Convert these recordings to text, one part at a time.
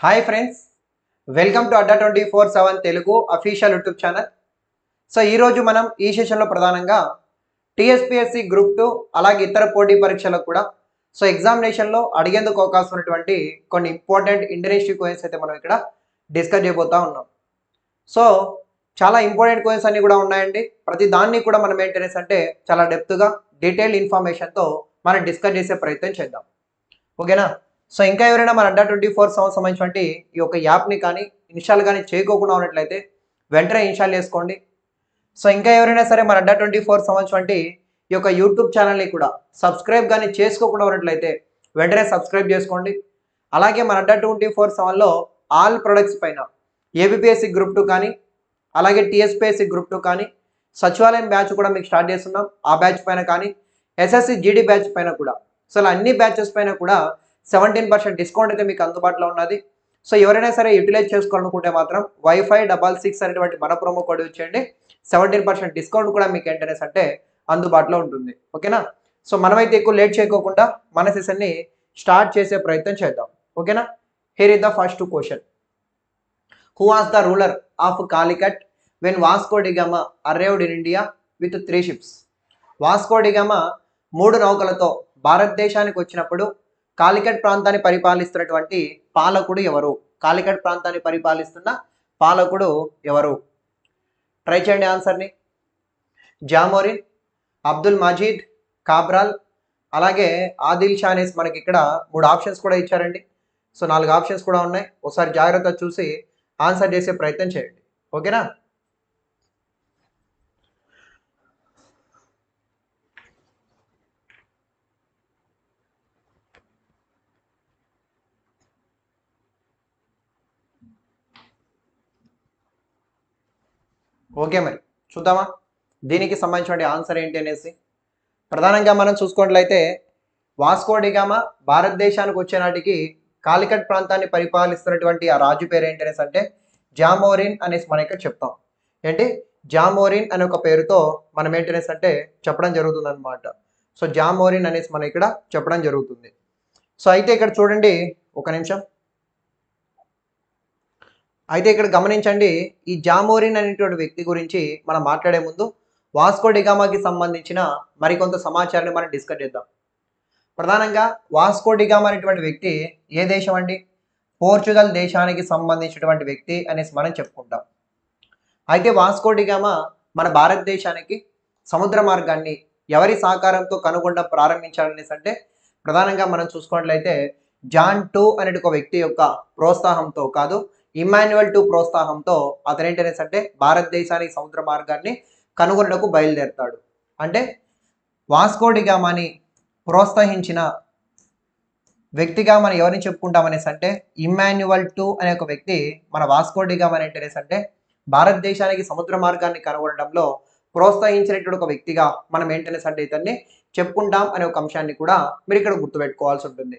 Hi friends, welcome to Adda 24/7 Telugu official YouTube channel. So ఈరోజు మనం ఈ సెషన్లో ప్రధానంగా టీఎస్పీఎస్సీ గ్రూప్ 2 అలాగే ఇతర పోటీ పరీక్షలకు కూడా ఎగ్జామినేషన్లో అడిగేందుకు అవకాశం ఉన్నటువంటి కొన్ని ఇంపార్టెంట్ ఇండియన్ హిస్టరీ క్వశ్చన్స్ అయితే మనం ఇక్కడ డిస్కస్ చేయబోతా ఉన్నాం. సో చాలా ఇంపార్టెంట్ క్వశ్చన్స్ అన్ని కూడా ఉన్నాయండి. ప్రతి దాన్ని కూడా మనం ఏంటనేసి అంటే చాలా డెప్త్గా డీటెయిల్డ్ ఇన్ఫర్మేషన్తో మనం డిస్కస్ చేసే ప్రయత్నం చేద్దాం. ఓకేనా? సో ఇంకా ఎవరైనా మన అడ్డా 24/7 సంబంధించినటువంటి ఈ యొక్క యాప్ని కానీ ఇన్స్టాల్ కానీ చేయకోకుండా ఉన్నట్లయితే వెంటనే ఇన్స్టాల్ చేసుకోండి. సో ఇంకా ఎవరైనా సరే మన అడ్డా 24 సంబంధించినటువంటి ఈ యొక్క యూట్యూబ్ ఛానల్ని కూడా సబ్స్క్రైబ్ కానీ చేసుకోకుండా ఉన్నట్లయితే వెంటనే సబ్స్క్రైబ్ చేసుకోండి. అలాగే మన అడ్డా 24/7లో ఆల్ ప్రొడక్ట్స్ పైన ఏబిపిఎస్సి గ్రూప్ 2 కానీ అలాగే టీఎస్పీఎస్సి గ్రూప్ 2 కానీ సచివాలయం బ్యాచ్ కూడా మీకు స్టార్ట్ చేస్తున్నాం. ఆ బ్యాచ్ పైన కానీ ఎస్ఎస్సి జీడీ బ్యాచ్ పైన కూడా అసలు అన్ని బ్యాచెస్ పైన కూడా 17% డిస్కౌంట్ అయితే మీకు అందుబాటులో ఉన్నది. సో ఎవరైనా సరే యూటిలైజ్ చేసుకోవాలనుకుంటే మాత్రం వైఫై 66 అనేటువంటి మన ప్రోమో కోడ్ ఇచ్చేయండి. 17% డిస్కౌంట్ కూడా మీకు ఏంటనేసి అంటే అందుబాటులో ఉంటుంది. ఓకేనా? సో మనమైతే ఎక్కువ లేట్ చేయకోకుండా మన సెషన్ని స్టార్ట్ చేసే ప్రయత్నం చేద్దాం. ఓకేనా? Here is the first question. Who was the ruler of Calicut when Vasco da Gama arrived in India with 3 ships? Vasco da Gama 3 నౌకలతో భారతదేశానికి వచ్చినప్పుడు కాలికట్ ప్రాంతాన్ని పరిపాలిస్తున్నటువంటి పాలకుడు ఎవరు? కాలికట్ ప్రాంతాన్ని పరిపాలిస్తున్న పాలకుడు ఎవరు? ట్రై చేయండి ఆన్సర్ని. జామోరిన్, అబ్దుల్ మజీద్, కాబ్రాల్, అలాగే ఆదిల్ షా అనేసి మనకి ఇక్కడ 3 ఆప్షన్స్ కూడా ఇచ్చారండి. సో 4 ఆప్షన్స్ కూడా ఉన్నాయి. ఒకసారి జాగ్రత్త చూసి ఆన్సర్ చేసే ప్రయత్నం చేయండి. ఓకేనా? ఓకే, మరి చూద్దామా దీనికి సంబంధించిన ఆన్సర్ ఏంటి అనేసి. ప్రధానంగా మనం చూసుకున్నట్లయితే వాస్కో డిగామా భారతదేశానికి వచ్చే నాటికి కాలికట్ ప్రాంతాన్ని పరిపాలిస్తున్నటువంటి ఆ రాజు పేరు ఏంటి అనేసి అంటే జామోరిన్ అనేసి మనం ఇక్కడ చెప్తాం. ఏంటి? జామోరిన్ అనే ఒక పేరుతో మనం ఏంటనేసి అంటే చెప్పడం జరుగుతుంది అనమాట. సో జామోరిన్ అనేసి మనం ఇక్కడ చెప్పడం జరుగుతుంది. సో అయితే ఇక్కడ చూడండి, ఒక నిమిషం. అయితే ఇక్కడ గమనించండి, ఈ జామోరిన్ అనేటువంటి వ్యక్తి గురించి మనం మాట్లాడే ముందు వాస్కో డిగామాకి సంబంధించిన మరికొంత సమాచారాన్ని మనం డిస్కస్ చేద్దాం. ప్రధానంగా వాస్కో డిగామా అనేటువంటి వ్యక్తి ఏ దేశం అండి? పోర్చుగల్ దేశానికి సంబంధించినటువంటి వ్యక్తి అనేసి మనం చెప్పుకుంటాం. అయితే వాస్కో డిగామా మన భారతదేశానికి సముద్ర మార్గాన్ని ఎవరి సహకారంతో కనుగొనడం ప్రారంభించాలనేసి అంటే ప్రధానంగా మనం చూసుకున్నట్లయితే జాన్ 2 అనే ఒక వ్యక్తి యొక్క ప్రోత్సాహంతో కాదు, ఇమాన్యుయల్ 2 ప్రోత్సాహంతో అతను ఏంటనేసి అంటే భారతదేశానికి సముద్ర మార్గాన్ని కనుగొనడానికి బయలుదేరుతాడు. అంటే వాస్కో డిగామాని ప్రోత్సహించిన వ్యక్తిగా మనం ఎవరిని చెప్పుకుంటామనేసి అంటే ఇమాన్యుయల్ 2 అనే ఒక వ్యక్తి మన వాస్కో డిగామా ఏంటనేసి అంటే భారతదేశానికి సముద్ర మార్గాన్ని కనుగొనడంలో ప్రోత్సహించినటువంటి ఒక వ్యక్తిగా మనం ఏంటనేసి అంటే ఇతన్ని చెప్పుకుంటాం అనే ఒక అంశాన్ని కూడా మీరు ఇక్కడ గుర్తుపెట్టుకోవాల్సి ఉంటుంది.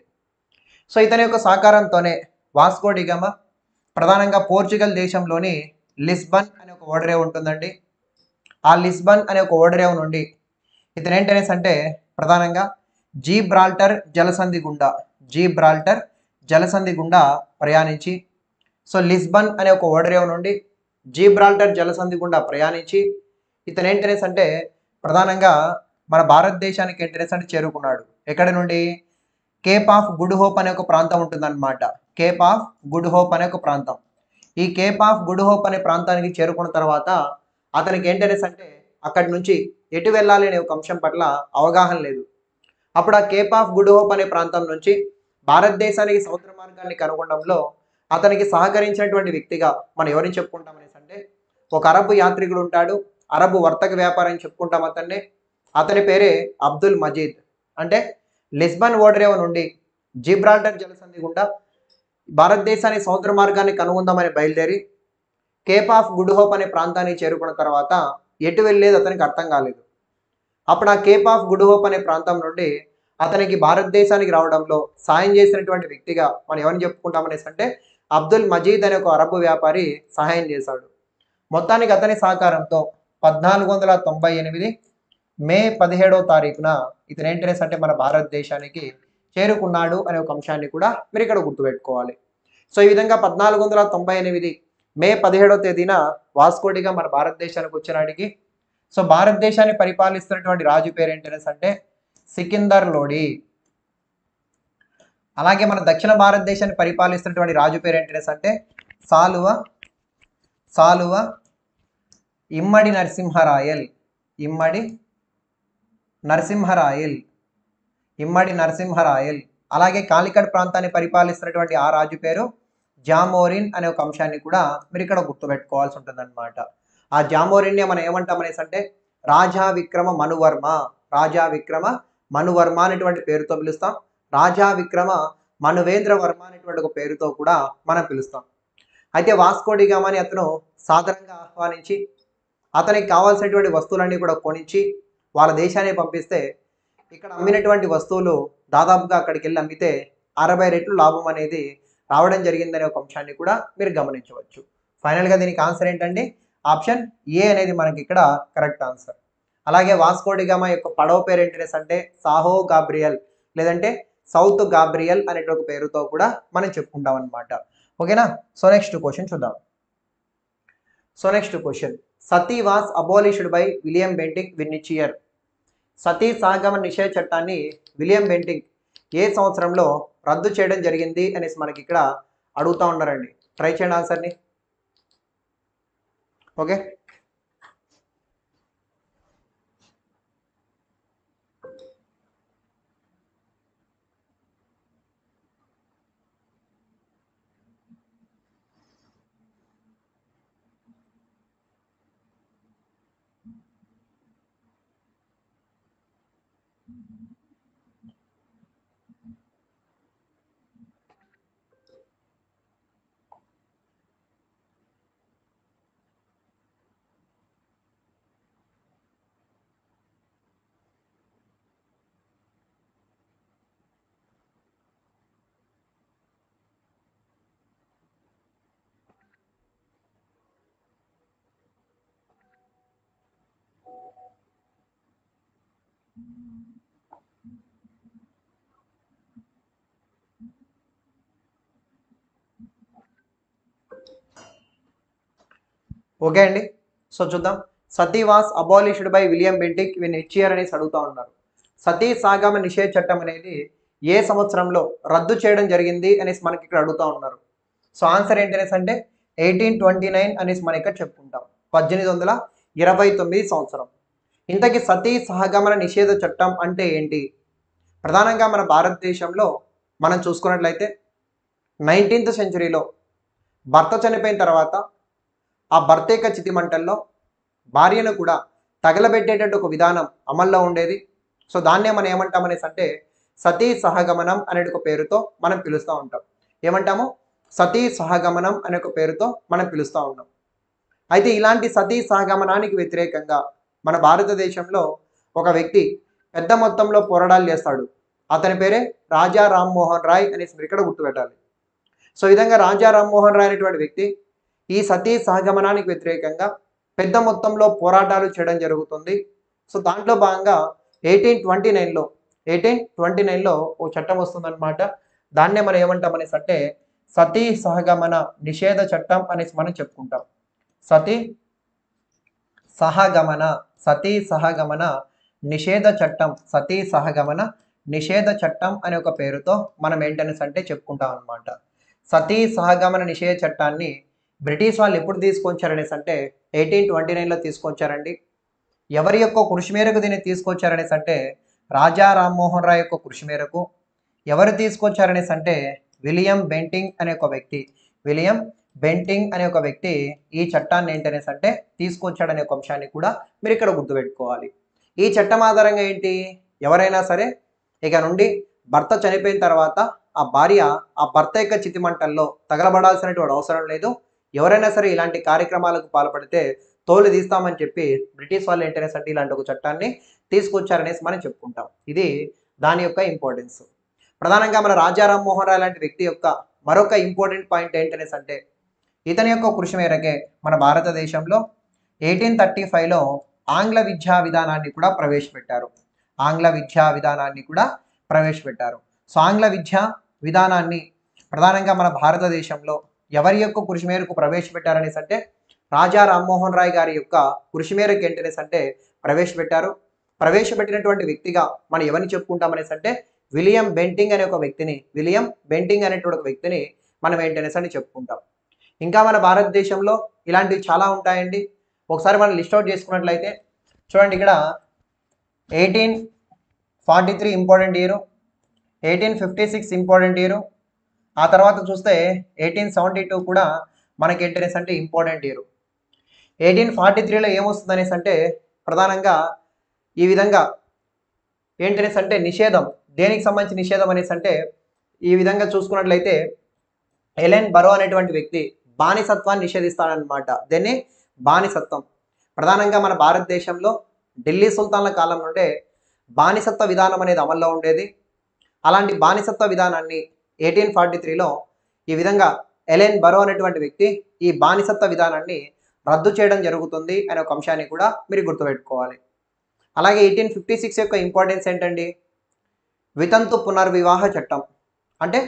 సో ఇతని యొక్క సహకారంతోనే వాస్కో డిగామా ప్రధానంగా పోర్చుగల్ దేశంలోని లిస్బన్ అనే ఒక ఓడరేవు ఉంటుందండి. ఆ లిస్బన్ అనే ఒక ఓడరేవు నుండి ఇతను ఏంటనేసి అంటే ప్రధానంగా జీబ్రాల్టర్ జలసంధి గుండా ప్రయాణించి, సో లిస్బన్ అనే ఒక ఓడరేవు నుండి జీబ్రాల్టర్ జలసంధి గుండా ప్రయాణించి ఇతను ఏంటనేసి అంటే ప్రధానంగా మన భారతదేశానికి ఏంటనేసి అంటే చేరుకున్నాడు. ఎక్కడి నుండి? కేప్ ఆఫ్ గుడ్ హోప్ అనే ఒక ప్రాంతం ఉంటుందన్నమాట. కేప్ ఆఫ్ గుడ్ హోప్ అనే ఒక ప్రాంతం. ఈ కేప్ ఆఫ్ గుడ్ హోప్ అనే ప్రాంతానికి చేరుకున్న తర్వాత అతనికి ఏంటనేసి అంటే అక్కడి నుంచి ఎటు వెళ్ళాలి అనే ఒక అంశం పట్ల అవగాహన లేదు. అప్పుడు ఆ కేప్ ఆఫ్ గుడ్ హోప్ అనే ప్రాంతం నుంచి భారతదేశానికి సముద్ర మార్గాన్ని కనుగొనడంలో అతనికి సహకరించినటువంటి వ్యక్తిగా మనం ఎవరిని చెప్పుకుంటాం అనేసి అంటే ఒక అరబ్ యాత్రికుడు ఉంటాడు. అరబ్ వర్తక వ్యాపారం చెప్పుకుంటాం అతన్ని. అతని పేరే అబ్దుల్ మజీద్. అంటే లిస్బన్ ఓడరేవు నుండి జిబ్రాల్టర్ జలసంధి గుండా భారతదేశానికి సముద్ర మార్గాన్ని కనుగొందామని బయలుదేరి కేప్ ఆఫ్ గుడ్ హోప్ అనే ప్రాంతానికి చేరుకున్న తర్వాత ఎటు వెళ్ళేది అతనికి అర్థం కాలేదు. అప్పుడు ఆ కేప్ ఆఫ్ గుడ్ హోప్ అనే ప్రాంతం నుండి అతనికి భారతదేశానికి రావడంలో సాయం చేసినటువంటి వ్యక్తిగా మనం ఎవరిని చెప్పుకుంటామనేసి అంటే అబ్దుల్ మజీద్ అనే ఒక అరబ్ వ్యాపారి సహాయం చేశాడు. మొత్తానికి అతని సహకారంతో 1498 మే 17వ తారీఖున ఇతను ఏంటనేసి అంటే మన భారతదేశానికి చేరుకున్నాడు అనే ఒక అంశాన్ని కూడా మీరు ఇక్కడ గుర్తుపెట్టుకోవాలి. సో ఈ విధంగా 1498 మే 17వ తేదీన వాస్కోడిగా మన భారతదేశానికి వచ్చినాడికి. సో భారతదేశాన్ని పరిపాలిస్తున్నటువంటి రాజు పేరు ఏంటనేసి అంటే సికిందర్ లోడి. అలాగే మన దక్షిణ భారతదేశాన్ని పరిపాలిస్తున్నటువంటి రాజు పేరు ఏంటనేసి అంటే సాలువ సాలువ ఇమ్మడి నరసింహరాయల్. ఇమ్మడి నరసింహరాయల్. ఇమ్మడి నరసింహరాయల్. అలాగే కాలికట్ ప్రాంతాన్ని పరిపాలిస్తున్నటువంటి ఆ రాజు పేరు జామోరిన్ అనే ఒక అంశాన్ని కూడా మీరు ఇక్కడ గుర్తుపెట్టుకోవాల్సి ఉంటుంది అనమాట. ఆ జామోరిన్ మనం ఏమంటాం అనేసి అంటే రాజా విక్రమ మనువర్మ. రాజా విక్రమ మనువర్మ అనేటువంటి పేరుతో పిలుస్తాం. రాజా విక్రమ మనువేంద్ర వర్మ అనేటువంటి ఒక పేరుతో కూడా మనం పిలుస్తాం. అయితే వాస్కోడిగామాని అతను సాధారణంగా ఆహ్వానించి అతనికి కావాల్సినటువంటి వస్తువులన్నీ కూడా కొనిచ్చి వాళ్ళ దేశాన్ని పంపిస్తే ఇక్కడ అమ్మినటువంటి వస్తువులు దాదాపుగా అక్కడికి వెళ్ళి అమ్మితే 60 రెట్లు లాభం అనేది రావడం జరిగిందనే ఒక అంశాన్ని కూడా మీరు గమనించవచ్చు. ఫైనల్గా దీనికి ఆన్సర్ ఏంటండి? ఆప్షన్ ఏ అనేది మనకి ఇక్కడ కరెక్ట్ ఆన్సర్. అలాగే వాస్కోడిగామా యొక్క పడవ పేరు ఏంటనేసి అంటే సాహో గాబ్రియల్ లేదంటే సౌత్ గాబ్రియల్ అనే ఒక పేరుతో కూడా మనం చెప్పుకుంటాం అనమాట. ఓకేనా? సో నెక్స్ట్ క్వశ్చన్ చూద్దాం. So next question, Sati was abolished by William Bentinck in which year? Sati సహగమన నిషేధ చట్టాన్ని విలియం బెంటిక్ ఏ సంవత్సరంలో రద్దు చేయడం జరిగింది అనేసి మనకి ఇక్కడ అడుగుతా ఉన్నారండి. ట్రై చేయండి ఆన్సర్ని. ఓకే, ఓకే అండి. సో చూద్దాం. Sati was abolished by William Bentinck in which year అనేసి అడుగుతా ఉన్నారు. సతీ సాగమ నిషేధ చట్టం అనేది ఏ సంవత్సరంలో రద్దు చేయడం జరిగింది అనేసి మనకి ఇక్కడ అడుగుతా ఉన్నారు. సో ఆన్సర్ ఏంటనేసి అంటే 1829 అనేసి మనం ఇక్కడ చెప్పుకుంటాం. 1829 సంవత్సరం. ఇంతకీ సతీ సహగమన నిషేధ చట్టం అంటే ఏంటి? ప్రధానంగా మన భారతదేశంలో మనం చూసుకున్నట్లయితే 19th సెంచరీలో భర్త చనిపోయిన తర్వాత ఆ భర్త యొక్క చితిమంటల్లో భార్యను కూడా తగలబెట్టేటట్టు ఒక విధానం అమల్లో ఉండేది. సో దాన్నే మనం ఏమంటామనేసి అంటే సతీ సహగమనం అనే ఒక పేరుతో మనం పిలుస్తూ ఉంటాం. ఏమంటాము? సతీ సహగమనం అనే ఒక పేరుతో మనం పిలుస్తూ ఉంటాం. అయితే ఇలాంటి సతీ సహగమనానికి వ్యతిరేకంగా మన భారతదేశంలో ఒక వ్యక్తి పెద్ద మొత్తంలో పోరాటాలు చేస్తాడు. అతని పేరే రాజా రామ్మోహన్ రాయ్ అనేసి మీరు ఇక్కడ గుర్తుపెట్టాలి. సో ఈ విధంగా రాజా రామ్మోహన్ రాయ్ అనేటువంటి వ్యక్తి ఈ సతీ సహగమనానికి వ్యతిరేకంగా పెద్ద మొత్తంలో పోరాటాలు చేయడం జరుగుతుంది. సో దాంట్లో భాగంగా 1829లో ఓ చట్టం వస్తుందన్నమాట. దాన్నే మనం ఏమంటాం అనేసి అంటే సతీ సహగమన నిషేధ చట్టం అనేసి మనం చెప్పుకుంటాం. సతీ సహగమన నిషేధ చట్టం, సతీ సహగమన నిషేధ చట్టం అనే ఒక పేరుతో మనం ఏంటనేసి అంటే చెప్పుకుంటాం అనమాట. సతీ సహగమన నిషేధ చట్టాన్ని బ్రిటిష్ వాళ్ళు ఎప్పుడు తీసుకొచ్చారనేసి అంటే 1829లో తీసుకొచ్చారండి. ఎవరి యొక్క కృషి మేరకు దీన్ని తీసుకొచ్చారనేసి అంటే రాజా రామ్మోహన్ రాయ్ యొక్క కృషి మేరకు. ఎవరు తీసుకొచ్చారనేసి అంటే విలియం బెంటింగ్ అనే ఒక వ్యక్తి. విలియం బెంటింగ్ అనే ఒక వ్యక్తి ఈ చట్టాన్ని ఏంటనేసి అంటే తీసుకొచ్చాడనే ఒక అంశాన్ని కూడా మీరు ఇక్కడ గుర్తుపెట్టుకోవాలి. ఈ చట్టం ఆధారంగా ఏంటి, ఎవరైనా సరే ఇక నుండి భర్త చనిపోయిన తర్వాత ఆ భార్య ఆ భర్త యొక్క చితిమంటల్లో తగలబడాల్సినటువంటి అవసరం లేదు. ఎవరైనా సరే ఇలాంటి కార్యక్రమాలకు పాల్పడితే తోలు తీస్తామని చెప్పి బ్రిటిష్ వాళ్ళు ఏంటనేసి అంటే ఇలాంటి ఒక చట్టాన్ని తీసుకొచ్చారనేసి మనం చెప్పుకుంటాం. ఇది దాని యొక్క ఇంపార్టెన్స్. ప్రధానంగా మన రాజా రామ్మోహన్ రాయ్ లాంటి వ్యక్తి యొక్క మరొక ఇంపార్టెంట్ పాయింట్ ఏంటనేసి అంటే ఇతని యొక్క కృషి మేరకే మన భారతదేశంలో 1835లో ఆంగ్ల విద్యా విధానాన్ని కూడా ప్రవేశపెట్టారు. ఆంగ్ల విద్యా విధానాన్ని కూడా ప్రవేశపెట్టారు. సో ఆంగ్ల విద్యా విధానాన్ని ప్రధానంగా మన భారతదేశంలో ఎవరి యొక్క కృషి మేరకు ప్రవేశపెట్టారనేసి అంటే రాజా రామ్మోహన్ రాయ్ గారి యొక్క కృషి మేరకు ఏంటనేసి అంటే ప్రవేశపెట్టారు. ప్రవేశపెట్టినటువంటి వ్యక్తిగా మనం ఎవరిని చెప్పుకుంటామనేసి అంటే విలియం బెంటింగ్ అనే ఒక వ్యక్తిని, విలియం బెంటింగ్ అనేటువంటి ఒక వ్యక్తిని మనం ఏంటనేసి అని చెప్పుకుంటాం. ఇంకా మన భారతదేశంలో ఇలాంటివి చాలా ఉంటాయండి. ఒకసారి మనం లిస్ట్ అవుట్ చేసుకున్నట్లయితే చూడండి, ఇక్కడ 1843 ఇంపార్టెంట్ ఇయర్, 1856 ఇంపార్టెంట్ ఇయర్, ఆ తర్వాత చూస్తే 1872 కూడా మనకి ఏంటనేసి అంటే ఇంపార్టెంట్ ఇయర్. 1843లో ఏమొస్తుంది అనేసి అంటే ప్రధానంగా ఈ విధంగా ఏంటనేసి అంటే నిషేధం, దేనికి సంబంధించి నిషేధం అనేసి అంటే ఈ విధంగా చూసుకున్నట్లయితే ఎలెన్ బరో అనేటువంటి వ్యక్తి బానిసత్వాన్ని నిషేధిస్తాడనమాట. దీన్ని బానిసత్వం. ప్రధానంగా మన భారతదేశంలో ఢిల్లీ సుల్తాన్ల కాలం నుండే బానిసత్వ విధానం అనేది అమల్లో ఉండేది. అలాంటి బానిసత్వ విధానాన్ని 1843లో ఈ విధంగా ఎలెన్ బరో అనేటువంటి వ్యక్తి ఈ బానిసత్వ విధానాన్ని రద్దు చేయడం జరుగుతుంది అనే ఒక అంశాన్ని కూడా మీరు గుర్తుపెట్టుకోవాలి. అలాగే 1856 యొక్క ఇంపార్టెన్స్ ఏంటండి? వితంతు పునర్వివాహ చట్టం. అంటే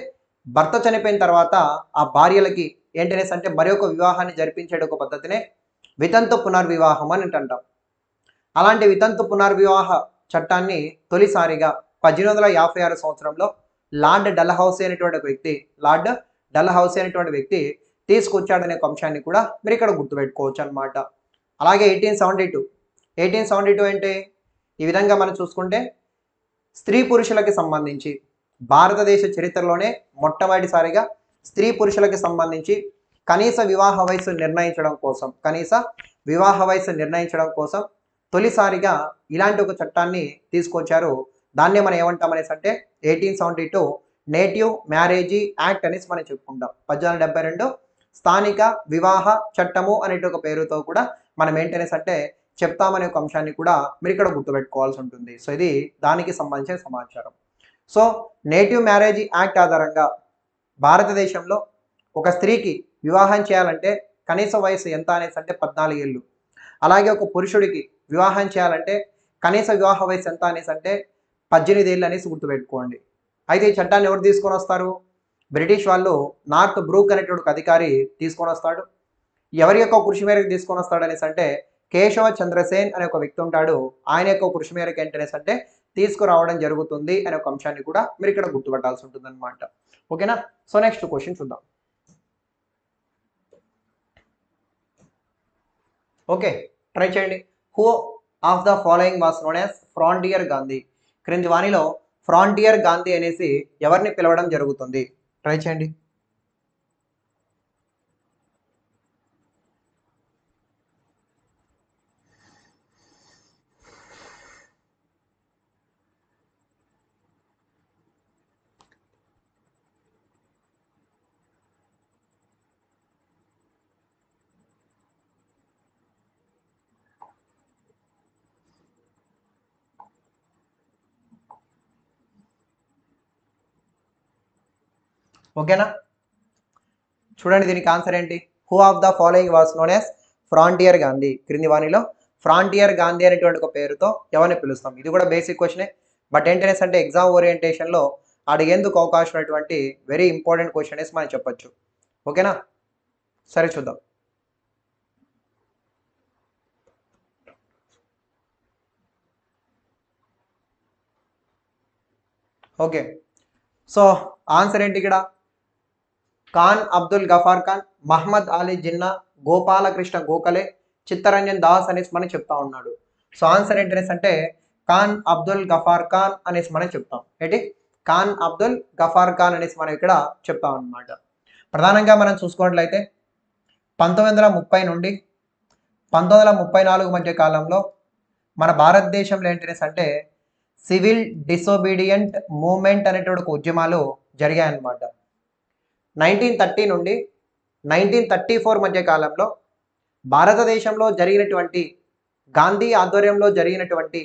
భర్త చనిపోయిన తర్వాత ఆ భార్యలకి ఏంటనేసి అంటే మరి ఒక వివాహాన్ని జరిపించే ఒక పద్ధతినే వితంతు పునర్వివాహం అని అంటాం. అలాంటి వితంతు పునర్వివాహ చట్టాన్ని తొలిసారిగా 1856 సంవత్సరంలో లార్డ్ డల్హౌసీ అనేటువంటి ఒక వ్యక్తి, లార్డ్ డల్హౌసీ అనేటువంటి వ్యక్తి తీసుకొచ్చాడనే ఒక అంశాన్ని కూడా మీరు ఇక్కడ గుర్తుపెట్టుకోవచ్చు అనమాట. అలాగే 1872 అంటే ఈ విధంగా మనం చూసుకుంటే స్త్రీ పురుషులకి సంబంధించి భారతదేశ చరిత్రలోనే మొట్టమొదటిసారిగా స్త్రీ పురుషులకి సంబంధించి కనీస వివాహ వయసు నిర్ణయించడం కోసం, కనీస వివాహ వయసు నిర్ణయించడం కోసం తొలిసారిగా ఇలాంటి ఒక చట్టాన్ని తీసుకొచ్చారు. దాన్నే మనం ఏమంటాం అనేసి అంటే 1872 నేటివ్ మ్యారేజీ యాక్ట్ అనేసి మనం చెప్పుకుంటాం. 1872 స్థానిక వివాహ చట్టము అనే ఒక పేరుతో కూడా మనం ఏంటనేసి అంటే చెప్తామనే ఒక అంశాన్ని కూడా మీరు ఇక్కడ గుర్తుపెట్టుకోవాల్సి ఉంటుంది. సో ఇది దానికి సంబంధించిన సమాచారం. సో నేటివ్ మ్యారేజ్ యాక్ట్ ఆధారంగా భారతదేశంలో ఒక స్త్రీకి వివాహం చేయాలంటే కనీస వయసు ఎంత అనేసి అంటే 14 ఏళ్ళు. అలాగే ఒక పురుషుడికి వివాహం చేయాలంటే కనీస వివాహ వయసు ఎంత అనేసి అంటే 18 ఏళ్ళు అనేసి గుర్తుపెట్టుకోండి. అయితే ఈ చట్టాన్ని ఎవరు తీసుకొని వస్తారు? బ్రిటిష్ వాళ్ళు నార్త్ బ్రూక్ అనేటువంటి ఒక అధికారి తీసుకొని వస్తాడు. ఎవరి యొక్క కృషి మేరకు తీసుకొని వస్తాడు అనేసి అంటే కేశవ చంద్రసేన్ అనే ఒక వ్యక్తి ఉంటాడు. ఆయన యొక్క కృషి మేరకు ఏంటనేసి అంటే తీసుకురావడం జరుగుతుంది అనే ఒక అంశాన్ని కూడా మీరు ఇక్కడ గుర్తుపట్టాల్సి ఉంటుంది అనమాట. ఓకేనా? సో నెక్స్ట్ క్వశ్చన్ చూద్దాం. ఓకే, ట్రై చేయండి. Who of the following was known as frontier Gandhi? క్రింది వాణిలో ఫ్రాంటియర్ గాంధీ అనేసి ఎవరిని పిలవడం జరుగుతుంది? ట్రై చేయండి. ఓకేనా? చూడండి, దీనికి ఆన్సర్ ఏంటి? Who of the following was known as frontier Gandhi? క్రింది వాణిలో ఫ్రాంటియర్ గాంధీ అనేటువంటి ఒక పేరుతో ఎవరిని పిలుస్తాం? ఇది కూడా బేసిక్ క్వశ్చనే, బట్ ఏంటనేసి అంటే ఎగ్జామ్ ఓరియంటేషన్లో అడిగేందుకు అవకాశం ఉన్నటువంటి వెరీ ఇంపార్టెంట్ క్వశ్చన్ అనేసి మనం చెప్పొచ్చు. ఓకేనా? సరే చూద్దాం. ఓకే, సో ఆన్సర్ ఏంటి ఇక్కడ? ఖాన్ అబ్దుల్ గఫార్ ఖాన్, మహమ్మద్ అలీ జిన్నా, గోపాలకృష్ణ గోఖలే, చిత్తరంజన్ దాస్ అనేసి మనం చెప్తా ఉన్నాడు. సో ఆన్సర్ ఏంటనేసి అంటే ఖాన్ అబ్దుల్ గఫార్ ఖాన్ అనేసి మనం చెప్తాం. ఏంటి? ఖాన్ అబ్దుల్ గఫార్ ఖాన్ అనేసి మనం ఇక్కడ చెప్తాం అన్నమాట. ప్రధానంగా మనం చూసుకున్నట్లయితే 1930 నుండి 1934 మధ్య కాలంలో మన భారతదేశంలో ఏంటనేసి అంటే సివిల్ డిసోబీడియంట్ మూవ్మెంట్ అనేటువంటి ఒక ఉద్యమాలు జరిగాయన్నమాట. 1930 నుండి 1934 మధ్య కాలంలో భారతదేశంలో జరిగినటువంటి గాంధీ ఆధ్వర్యంలో జరిగినటువంటి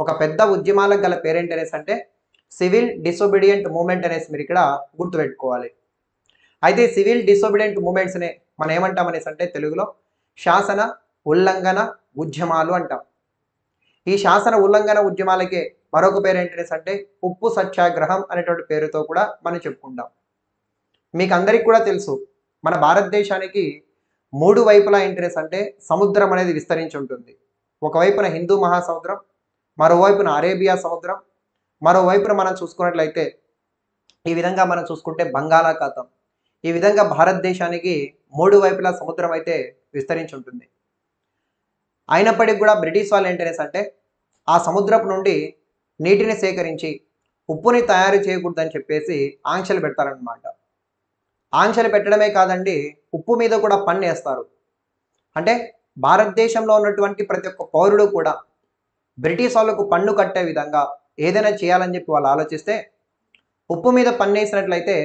ఒక పెద్ద ఉద్యమాలకు గల పేరెంట్ అనేసి అంటే సివిల్ డిసోబీడియంట్ మూవ్మెంట్ అనేసి మీరు ఇక్కడ గుర్తుపెట్టుకోవాలి. అయితే సివిల్ డిసోబీడియంట్ మూవ్మెంట్స్నే మనం ఏమంటాం అనేసి అంటే తెలుగులో శాసన ఉల్లంఘన ఉద్యమాలు అంటాం. ఈ శాసన ఉల్లంఘన ఉద్యమాలకే మరొక పేరు ఏంటనేసి అంటే ఉప్పు సత్యాగ్రహం అనేటువంటి పేరుతో కూడా మనం చెప్పుకుంటాం. మీకు అందరికీ కూడా తెలుసు, మన భారతదేశానికి మూడు వైపులా ఏంటనేసి అంటే సముద్రం అనేది విస్తరించి ఉంటుంది. ఒకవైపున హిందూ మహాసముద్రం, మరోవైపున అరేబియా సముద్రం, మరోవైపున మనం చూసుకున్నట్లయితే ఈ విధంగా మనం చూసుకుంటే బంగాళాఖాతం. ఈ విధంగా భారతదేశానికి మూడు వైపులా సముద్రం అయితే విస్తరించి ఉంటుంది. అయినప్పటికీ కూడా బ్రిటిష్ వాళ్ళు ఏంటనేసి అంటే ఆ సముద్రపు నుండి నీటిని సేకరించి ఉప్పుని తయారు చేయకూడదని చెప్పేసి ఆంక్షలు పెడతారనమాట. ఆంక్షలు పెట్టడమే కాదండి, ఉప్పు మీద కూడా పన్ను వేస్తారు. అంటే భారతదేశంలో ఉన్నటువంటి ప్రతి ఒక్క పౌరుడు కూడా బ్రిటిష్ వాళ్ళకు పన్ను కట్టే విధంగా ఏదైనా చేయాలని చెప్పి వాళ్ళు ఆలోచిస్తే ఉప్పు మీద పన్ను వేసినట్లయితే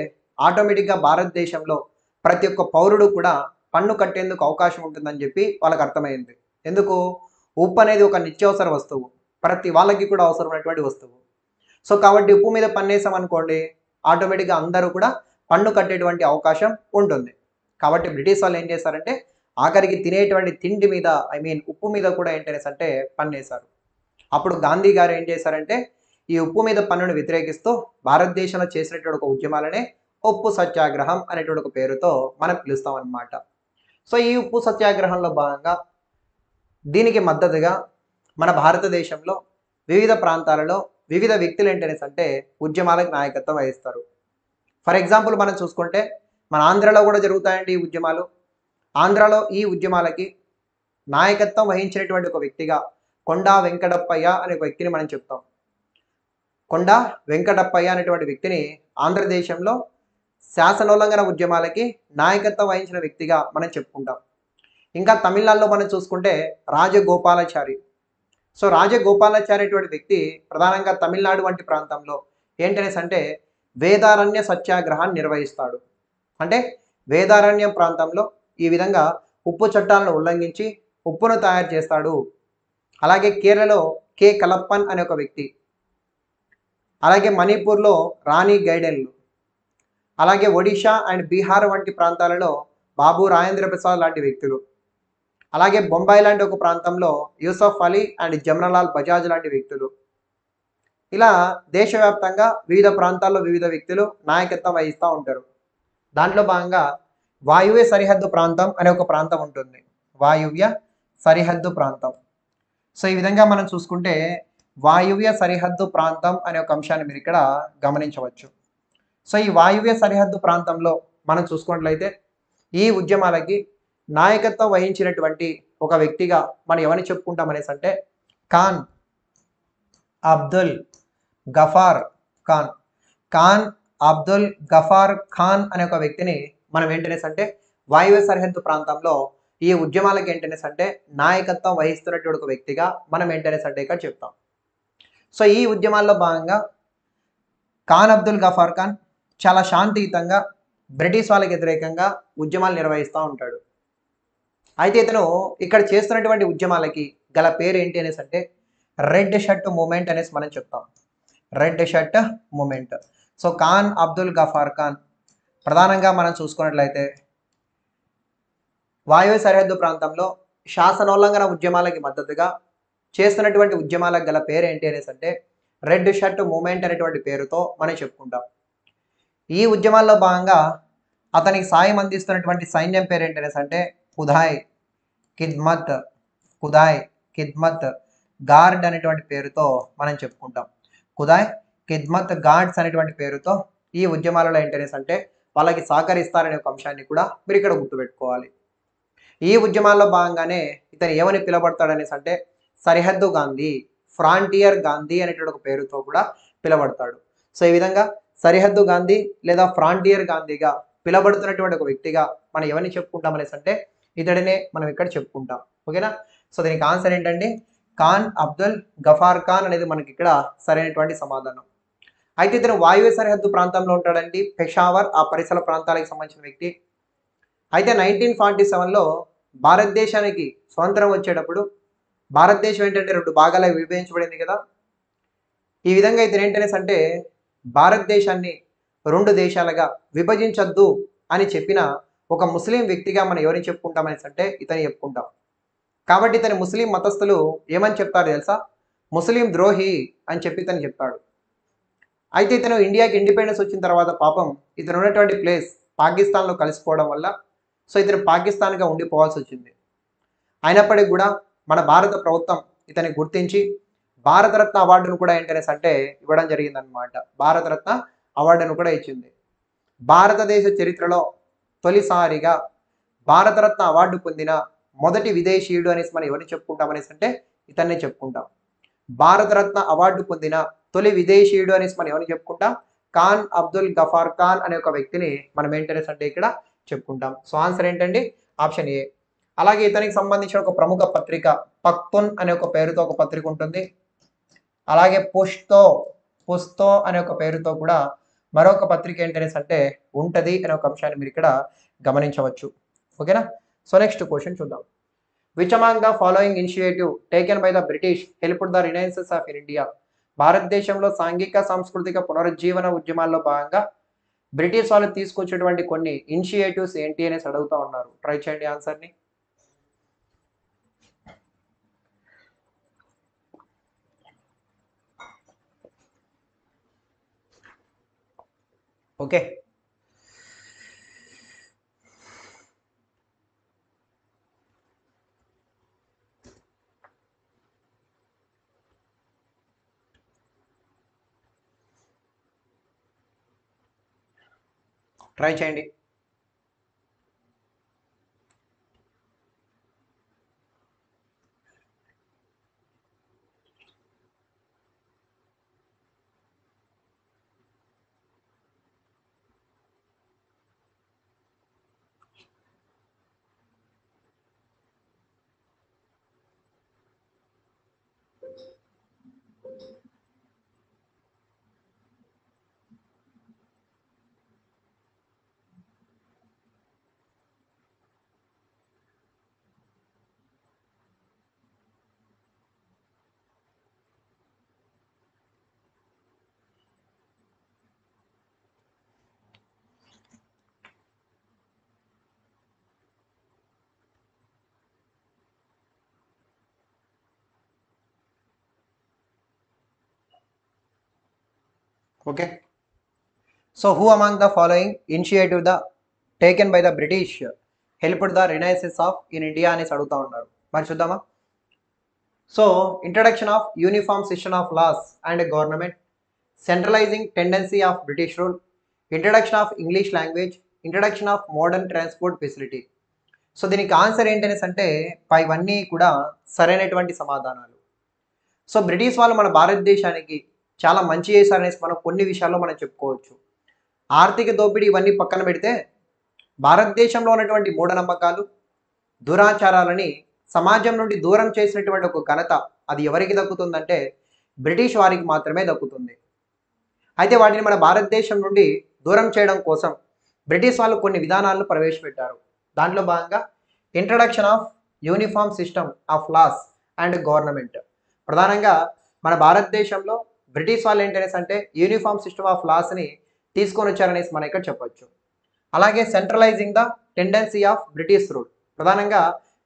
ఆటోమేటిక్గా భారతదేశంలో ప్రతి ఒక్క పౌరుడు కూడా పన్ను కట్టేందుకు అవకాశం ఉంటుందని చెప్పి వాళ్ళకి అర్థమైంది. ఎందుకు? ఉప్పు అనేది ఒక నిత్యావసర వస్తువు, ప్రతి వాళ్ళకి కూడా అవసరమైనటువంటి వస్తువు. సో కాబట్టి ఉప్పు మీద పన్ను వేసామనుకోండి, ఆటోమేటిక్గా అందరూ కూడా పన్ను కట్టేటువంటి అవకాశం ఉంటుంది. కాబట్టి బ్రిటిష్ వాళ్ళు ఏం చేశారంటే ఆఖరికి తినేటువంటి తిండి మీద ఉప్పు మీద కూడా ఏంటనేసి అంటే పన్ను వేశారు. అప్పుడు గాంధీ గారు ఏం చేశారంటే ఈ ఉప్పు మీద పన్నును వ్యతిరేకిస్తూ భారతదేశంలో చేసినటువంటి ఒక ఉద్యమాలనే ఉప్పు సత్యాగ్రహం అనేటువంటి ఒక పేరుతో మనం పిలుస్తాం అన్నమాట. సో ఈ ఉప్పు సత్యాగ్రహంలో భాగంగా దీనికి మద్దతుగా మన భారతదేశంలో వివిధ ప్రాంతాలలో వివిధ వ్యక్తులు ఏంటనేసి అంటే ఉద్యమాలకు నాయకత్వం వహిస్తారు. ఫర్ ఎగ్జాంపుల్ మనం చూసుకుంటే మన ఆంధ్రలో కూడా జరుగుతాయండి ఈ ఉద్యమాలు. ఆంధ్రాలో ఈ ఉద్యమాలకి నాయకత్వం వహించినటువంటి ఒక వ్యక్తిగా కొండా వెంకటప్పయ్య అనే ఒక వ్యక్తిని మనం చెప్తాం. కొండా వెంకటప్పయ్య అనేటువంటి వ్యక్తిని ఆంధ్రదేశంలో శాసనోల్లంఘన ఉద్యమాలకి నాయకత్వం వహించిన వ్యక్తిగా మనం చెప్పుకుంటాం. ఇంకా తమిళనాడులో మనం చూసుకుంటే రాజగోపాలాచారి. సో రాజగోపాలాచారి అనేటువంటి వ్యక్తి ప్రధానంగా తమిళనాడు వంటి ప్రాంతంలో ఏంటనేసి అంటే వేదారణ్య సత్యాగ్రహాన్ని నిర్వహిస్తాడు. అంటే వేదారణ్యం ప్రాంతంలో ఈ విధంగా ఉప్పు చట్టాలను ఉల్లంఘించి ఉప్పును తయారు చేస్తాడు. అలాగే కేరళలో కే కలప్పన్ అనే ఒక వ్యక్తి, అలాగే మణిపూర్లో రాణి గైడెన్లు, అలాగే ఒడిషా అండ్ బీహార్ వంటి ప్రాంతాలలో బాబు రాజేంద్ర ప్రసాద్ లాంటి వ్యక్తులు, అలాగే బొంబాయి లాంటి ఒక ప్రాంతంలో యూసఫ్ అలీ అండ్ జమనాలాల్ బజాజ్ లాంటి వ్యక్తులు, ఇలా దేశవ్యాప్తంగా వివిధ ప్రాంతాల్లో వివిధ వ్యక్తులు నాయకత్వం వహిస్తూ ఉంటారు. దాంట్లో భాగంగా వాయువ్య సరిహద్దు ప్రాంతం అనే ఒక ప్రాంతం ఉంటుంది. వాయువ్య సరిహద్దు ప్రాంతం. సో ఈ విధంగా మనం చూసుకుంటే వాయువ్య సరిహద్దు ప్రాంతం అనే ఒక అంశాన్ని మీరు ఇక్కడ గమనించవచ్చు. సో ఈ వాయువ్య సరిహద్దు ప్రాంతంలో మనం చూసుకున్నట్లయితే ఈ ఉద్యమాలకి నాయకత్వం వహించినటువంటి ఒక వ్యక్తిగా మనం ఎవరిని చెప్పుకుంటాం అనేసి అంటే ఖాన్ అబ్దుల్ గఫార్ ఖాన్. ఖాన్ అబ్దుల్ గఫార్ ఖాన్ అనే ఒక వ్యక్తిని మనం ఏంటనేసి అంటే వాయువ్య సరిహద్దు ప్రాంతంలో ఈ ఉద్యమాలకి ఏంటనేసి అంటే నాయకత్వం వహిస్తున్నటువంటి ఒక వ్యక్తిగా మనం ఏంటనేసి అంటే ఇక్కడ చెప్తాం. సో ఈ ఉద్యమాల్లో భాగంగా ఖాన్ అబ్దుల్ గఫార్ ఖాన్ చాలా శాంతియుతంగా బ్రిటిష్ వాళ్ళకి వ్యతిరేకంగా ఉద్యమాలు నిర్వహిస్తూ ఉంటాడు. అయితే ఇతను ఇక్కడ చేస్తున్నటువంటి ఉద్యమాలకి గల పేరు ఏంటి అనేసి అంటే రెడ్ షర్ట్ మూమెంట్ అనేసి మనం చెప్తాం. Red shirt movement. So Khan Abdul Ghaffar Khan ప్రధానంగా మనం చూసుకున్నట్లయితే వాయువ్య సరిహద్దు ప్రాంతంలో శాసనోల్లంఘన ఉద్యమాలకి మద్దతుగా చేస్తున్నటువంటి ఉద్యమాలకు గల పేరు ఏంటి అనేసి అంటే రెడ్ షర్ట్ మూమెంట్ అనేటువంటి పేరుతో మనం చెప్పుకుంటాం. ఈ ఉద్యమాల్లో భాగంగా అతనికి సాయం అందిస్తున్నటువంటి సైన్యం పేరు ఏంటి అనేసి అంటే ఖుదాయ్ ఖిద్మత్ గార్డ్ అనేటువంటి పేరుతో మనం చెప్పుకుంటాం. ఖుదాయ్ ఖిద్మత్ గార్డ్స్ అనేటువంటి పేరుతో ఈ ఉద్యమాలలో ఏంటనేసి అంటే వాళ్ళకి సహకరిస్తారనే ఒక అంశాన్ని కూడా మీరు ఇక్కడ గుర్తుపెట్టుకోవాలి. ఈ ఉద్యమాల్లో భాగంగానే ఇతను ఏమని పిలువబడతాడనేసి అంటే సరిహద్దు గాంధీ, ఫ్రాంటియర్ గాంధీ అనేటువంటి ఒక పేరుతో కూడా పిలువబడతాడు. సో ఈ విధంగా సరిహద్దు గాంధీ లేదా ఫ్రాంటియర్ గాంధీగా పిలువబడుతున్నటువంటి ఒక వ్యక్తిగా మనం ఎవరిని చెప్పుకుంటాం అనేసి అంటే ఇతడినే మనం ఇక్కడ చెప్పుకుంటాం. ఓకేనా? సో దీనికి ఆన్సర్ ఏంటండి? ఖాన్ అబ్దుల్ గఫార్ ఖాన్ అనేది మనకి ఇక్కడ సరైనటువంటి సమాధానం. అయితే ఇతను వాయువ్య సరిహద్దు ప్రాంతంలో ఉంటాడండి, పెషావర్ ఆ పరిసర ప్రాంతాలకు సంబంధించిన వ్యక్తి. అయితే 1947లో భారతదేశానికి స్వతంత్రం వచ్చేటప్పుడు భారతదేశం ఏంటంటే 2 భాగాలుగా విభజించబడింది కదా. ఈ విధంగా ఇతను ఏంటనేసి అంటే భారతదేశాన్ని 2 దేశాలుగా విభజించొద్దు అని చెప్పిన ఒక ముస్లిం వ్యక్తిగా మనం ఎవరిని చెప్పుకుంటాం అనేసి అంటే ఇతను చెప్పుకుంటాం. కాబట్టి ఇతని ముస్లిం మతస్థులు ఏమని చెప్తారు తెలుసా? ముస్లిం ద్రోహి అని చెప్పి ఇతను చెప్తాడు. అయితే ఇతను ఇండియాకి ఇండిపెండెన్స్ వచ్చిన తర్వాత పాపం ఇతను ఉన్నటువంటి ప్లేస్ పాకిస్తాన్లో కలిసిపోవడం వల్ల సో ఇతను పాకిస్తాన్గా ఉండిపోవాల్సి వచ్చింది. అయినప్పటికీ కూడా మన భారత ప్రభుత్వం ఇతన్ని గుర్తించి భారతరత్న అవార్డును కూడా ఏంటనేసి అంటే ఇవ్వడం జరిగిందనమాట. భారతరత్న అవార్డును కూడా ఇచ్చింది. భారతదేశ చరిత్రలో తొలిసారిగా భారతరత్న అవార్డు పొందిన మొదటి విదేశీయుడు అనేసి మనం ఎవరిని చెప్పుకుంటాం అనేసి అంటే ఇతన్నే చెప్పుకుంటాం. భారతరత్న అవార్డు పొందిన తొలి విదేశీయుడు అనేసి మనం ఎవరిని చెప్పుకుంటాం? ఖాన్ అబ్దుల్ గఫార్ ఖాన్ అనే ఒక వ్యక్తిని మనం ఏంటనేసి అంటే ఇక్కడ చెప్పుకుంటాం. సో ఆన్సర్ ఏంటండి? Option A. అలాగే ఇతనికి సంబంధించిన ఒక ప్రముఖ పత్రిక పఖ్తున్ అనే ఒక పేరుతో ఒక పత్రిక ఉంటుంది. అలాగే పుస్తో అనే ఒక పేరుతో కూడా మరొక పత్రిక ఏంటనేసి అంటే ఉంటది అనే ఒక అంశాన్ని మీరు ఇక్కడ గమనించవచ్చు. ఓకేనా? సో నెక్స్ట్ క్వశ్చన్ చూద్దాం. Which among the following initiative taken by the British helped the renaissance of India? భారతదేశంలో సాంఘిక సాంస్కృతిక పునరుజ్జీవన ఉద్యమాల్లో భాగంగా బ్రిటిష్ వాళ్ళు తీసుకొచ్చేటువంటి కొన్ని ఇనిషియేటివ్స్ ఏంటి అనేసి అడుగుతూ ఉన్నారు. ట్రై చేయండి ఆన్సర్ని. ఓకే, ట్రై చేయండి. Okay, so who among the following initiative the taken by the British helped the renaissance of in India అనేసి అడుగుతూ ఉన్నారు. మరి చూద్దామా. So introduction of uniform system of laws and government, centralising tendency of British rule, introduction of English language, introduction of modern transport facility. So దీనికి answer ఏంటనేసి అంటే ఇవన్నీ కూడా సరైనటువంటి సమాధానాలు. సో బ్రిటిష్ వాళ్ళు మన భారతదేశానికి చాలా మంచి చేశారనేసి మనం కొన్ని విషయాల్లో మనం చెప్పుకోవచ్చు. ఆర్థిక దోపిడీ ఇవన్నీ పక్కన పెడితే భారతదేశంలో ఉన్నటువంటి మూఢనమ్మకాలు, దురాచారాలని సమాజం నుండి దూరం చేసినటువంటి ఒక ఘనత అది ఎవరికి దక్కుతుందంటే బ్రిటిష్ వారికి మాత్రమే దక్కుతుంది. అయితే వాటిని మన భారతదేశం నుండి దూరం చేయడం కోసం బ్రిటిష్ వాళ్ళు కొన్ని విధానాలను ప్రవేశపెట్టారు. దాంట్లో భాగంగా introduction of uniform system of laws and government. ప్రధానంగా మన భారతదేశంలో బ్రిటిష్ వాళ్ళు ఏంటనేసి అంటే యూనిఫామ్ సిస్టమ్ ఆఫ్ లాస్ని తీసుకొని వచ్చారనేసి మనం ఇక్కడ చెప్పొచ్చు. అలాగే centralising the tendency of British rule. ప్రధానంగా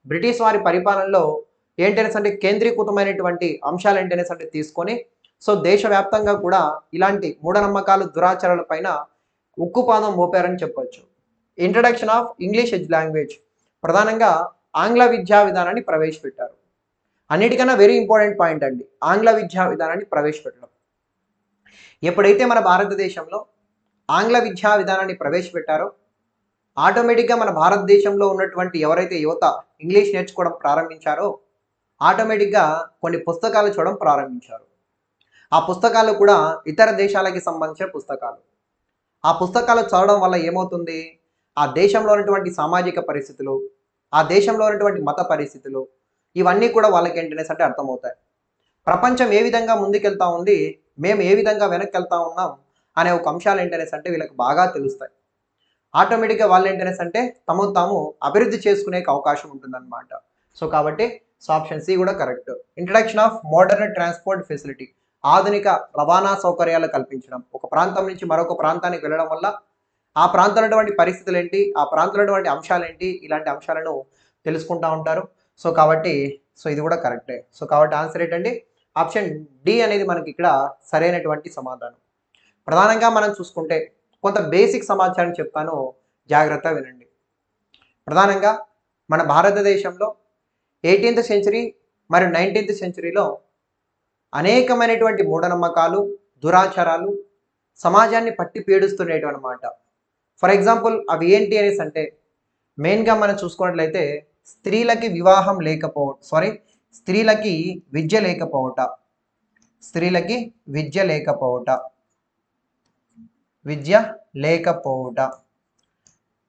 బ్రిటిష్ వారి పరిపాలనలో ఏంటనేసి అంటే కేంద్రీకృతమైనటువంటి అంశాలు ఏంటనేసి అంటే తీసుకొని సో దేశవ్యాప్తంగా కూడా ఇలాంటి మూఢనమ్మకాలు, దురాచారాల పైన ఉక్కుపాదం మోపారని చెప్పొచ్చు. Introduction of English language. ప్రధానంగా ఆంగ్ల విద్యా విధానాన్ని ప్రవేశపెట్టారు. అన్నిటికన్నా వెరీ ఇంపార్టెంట్ పాయింట్ అండి, ఆంగ్ల విద్యా విధానాన్ని ప్రవేశపెట్టడం. ఎప్పుడైతే మన భారతదేశంలో ఆంగ్ల విద్యా విధానాన్ని ప్రవేశపెట్టారో ఆటోమేటిక్గా మన భారతదేశంలో ఉన్నటువంటి ఎవరైతే యువత ఇంగ్లీష్ నేర్చుకోవడం ప్రారంభించారో ఆటోమేటిక్గా కొన్ని పుస్తకాలు చూడడం ప్రారంభించారు. ఆ పుస్తకాలు కూడా ఇతర దేశాలకి సంబంధించిన పుస్తకాలు. ఆ పుస్తకాలు చదవడం వల్ల ఏమవుతుంది, ఆ దేశంలో ఉన్నటువంటి సామాజిక పరిస్థితులు, ఆ దేశంలో ఉన్నటువంటి మత పరిస్థితులు ఇవన్నీ కూడా వాళ్ళకి ఏంటనేసి అంటే అర్థమవుతాయి. ప్రపంచం ఏ విధంగా ముందుకెళ్తా ఉంది, మేము ఏ విధంగా వెనక్కి వెళ్తా ఉన్నాం అనే ఒక అంశాలు ఏంటనేసి అంటే వీళ్ళకి బాగా తెలుస్తాయి. ఆటోమేటిక్గా వాళ్ళు ఏంటనేసి అంటే తమను తాము అభివృద్ధి చేసుకునే అవకాశం ఉంటుందన్నమాట. సో కాబట్టి ఆప్షన్ సి కూడా correct. Introduction of modern transport facility. ఆధునిక రవాణా సౌకర్యాలు కల్పించడం. ఒక ప్రాంతం నుంచి మరొక ప్రాంతానికి వెళ్ళడం వల్ల ఆ ప్రాంతంలో ఉన్నటువంటి పరిస్థితులు ఏంటి, ఆ ప్రాంతంలో ఉన్నటువంటి అంశాలు ఏంటి, ఇలాంటి అంశాలను తెలుసుకుంటూ ఉంటారు. సో కాబట్టి ఇది కూడా కరెక్టే. సో కాబట్టి ఆన్సర్ ఏంటండి, ఆప్షన్ డి అనేది మనకి ఇక్కడ సరైనటువంటి సమాధానం. ప్రధానంగా మనం చూసుకుంటే కొంత బేసిక్ సమాచారం చెప్తాను, జాగ్రత్త వినండి. ప్రధానంగా మన భారతదేశంలో 18th సెంచరీ మరియు 19th సెంచరీలో అనేకమైనటువంటి మూఢనమ్మకాలు, దురాచారాలు సమాజాన్ని పట్టి పీడిస్తుండేటివి అనమాట. ఫర్ ఎగ్జాంపుల్ అవి ఏంటి అనేసి అంటే మెయిన్గా మనం చూసుకున్నట్లయితే స్త్రీలకి వివాహం స్త్రీలకి విద్య లేకపోవట, స్త్రీలకి విద్య లేకపోవట, విద్య లేకపోవట.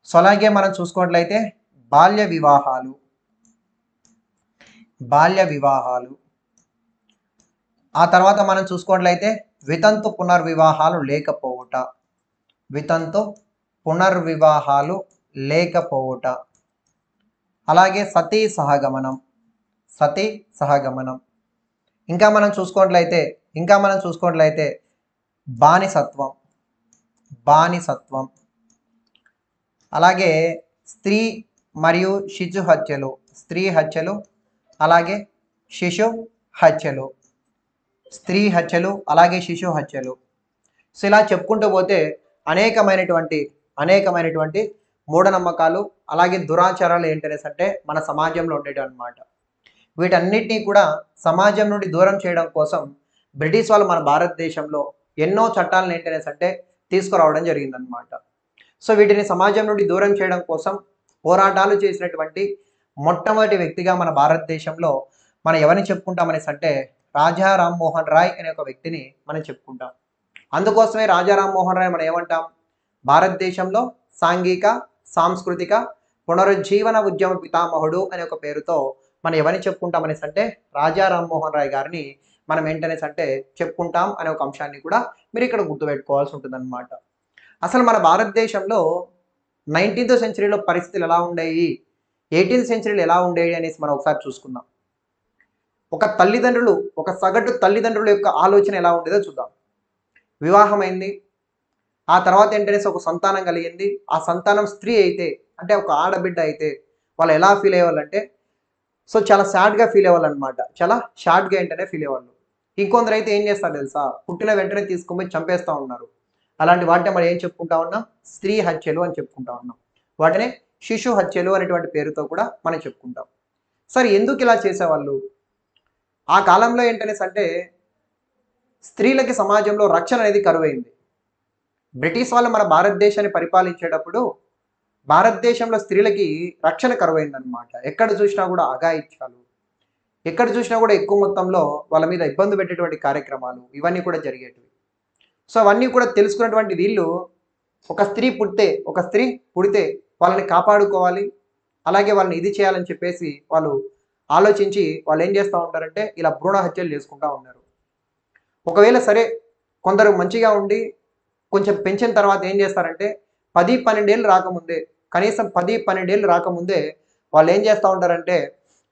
సో అలాగే మనం చూసుకున్నట్లయితే బాల్య వివాహాలు, బాల్య వివాహాలు. ఆ తర్వాత మనం చూసుకున్నట్లయితే వితంతు పునర్వివాహాలు లేకపోవుట, వితంతు పునర్వివాహాలు లేకపోవుట. అలాగే సతీ సహగమనం, సతీ సహగమనం. ఇంకా మనం చూసుకున్నట్లయితే బానిసత్వం, బానిసత్వం. అలాగే స్త్రీ మరియు శిశు హత్యలు, స్త్రీ హత్యలు, అలాగే శిశు హత్యలు, స్త్రీ హత్యలు, అలాగే శిశు హత్యలు. సో ఇలా చెప్పుకుంటూ పోతే అనేకమైనటువంటి మూఢనమ్మకాలు అలాగే దురాచారాలు ఏంటనేసి అంటే మన సమాజంలో ఉండేవి అనమాట. వీటన్నిటినీ కూడా సమాజం నుండి దూరం చేయడం కోసం బ్రిటిష్ వాళ్ళు మన భారతదేశంలో ఎన్నో చట్టాలను ఏంటనేసి అంటే తీసుకురావడం జరిగిందనమాట. సో వీటిని సమాజం నుండి దూరం చేయడం కోసం పోరాటాలు చేసినటువంటి మొట్టమొదటి వ్యక్తిగా మన భారతదేశంలో మనం ఎవరిని చెప్పుకుంటామనేసి అంటే రాజా రామ్మోహన్ రాయ్ అనే ఒక వ్యక్తిని మనం చెప్పుకుంటాం. అందుకోసమే రాజా రామ్మోహన్ రాయ్ మనం ఏమంటాం, భారతదేశంలో సాంఘిక సాంస్కృతిక పునరుజ్జీవన ఉద్యమ పితామహుడు అనే ఒక పేరుతో మనం ఎవరిని చెప్పుకుంటామనేసి అంటే రాజా రామ్మోహన్ రాయ్ గారిని మనం ఏంటనేసి అంటే చెప్పుకుంటాం అనే ఒక అంశాన్ని కూడా మీరు ఇక్కడ గుర్తుపెట్టుకోవాల్సి ఉంటుందన్నమాట. అసలు మన భారతదేశంలో 19th సెంచరీలో పరిస్థితులు ఎలా ఉండేవి, 18th సెంచరీలో ఎలా ఉండేవి అనేసి మనం ఒకసారి చూసుకుందాం. ఒక సగటు తల్లిదండ్రుల యొక్క ఆలోచన ఎలా ఉండేదో చూద్దాం. వివాహమైంది, ఆ తర్వాత ఏంటనేసి ఒక సంతానం కలిగింది. ఆ సంతానం స్త్రీ అయితే అంటే ఒక ఆడబిడ్డ అయితే వాళ్ళు ఎలా ఫీల్ అయ్యేవాళ్ళంటే సో చాలా సాడ్గా ఫీల్ అయ్యేవాళ్ళు అనమాట. చాలా షార్ట్గా ఏంటనే ఫీల్ అయ్యేవాళ్ళు. ఇంకొందరు అయితే ఏం చేస్తారు తెలుసా, పుట్టిన వెంటనే తీసుకొని చంపేస్తూ ఉన్నారు. అలాంటి వాటిని మనం ఏం చెప్పుకుంటా ఉన్నాం, స్త్రీ హత్యలు అని చెప్పుకుంటా ఉన్నాం. వాటిని శిశు హత్యలు అనేటువంటి పేరుతో కూడా మనం చెప్పుకుంటాం. సరే ఎందుకు ఇలా చేసేవాళ్ళు? ఆ కాలంలో ఏంటనేసి అంటే స్త్రీలకి సమాజంలో రక్షణ అనేది కరువైంది. బ్రిటిష్ వాళ్ళు మన భారతదేశాన్ని పరిపాలించేటప్పుడు భారతదేశంలో స్త్రీలకి రక్షణ కరువైందనమాట. ఎక్కడ చూసినా కూడా అఘాయిత్యాలు, ఎక్కడ చూసినా కూడా ఎక్కువ మొత్తంలో వాళ్ళ మీద ఇబ్బంది పెట్టేటువంటి కార్యక్రమాలు ఇవన్నీ కూడా జరిగేటివి. సో అవన్నీ కూడా తెలుసుకున్నటువంటి వీళ్ళు ఒక స్త్రీ పుడితే వాళ్ళని కాపాడుకోవాలి, అలాగే వాళ్ళని ఇది చేయాలని చెప్పేసి వాళ్ళు ఆలోచించి వాళ్ళు ఏం చేస్తూ ఉంటారంటే ఇలా భ్రూణ హత్యలు చేసుకుంటూ ఉన్నారు. ఒకవేళ సరే కొందరు మంచిగా ఉండి కొంచెం పెంచిన తర్వాత ఏం చేస్తారంటే 10-12 ఏళ్ళు రాకముందే, కనీసం 10-12 ఏళ్ళు రాకముందే వాళ్ళు ఏం చేస్తూ ఉంటారంటే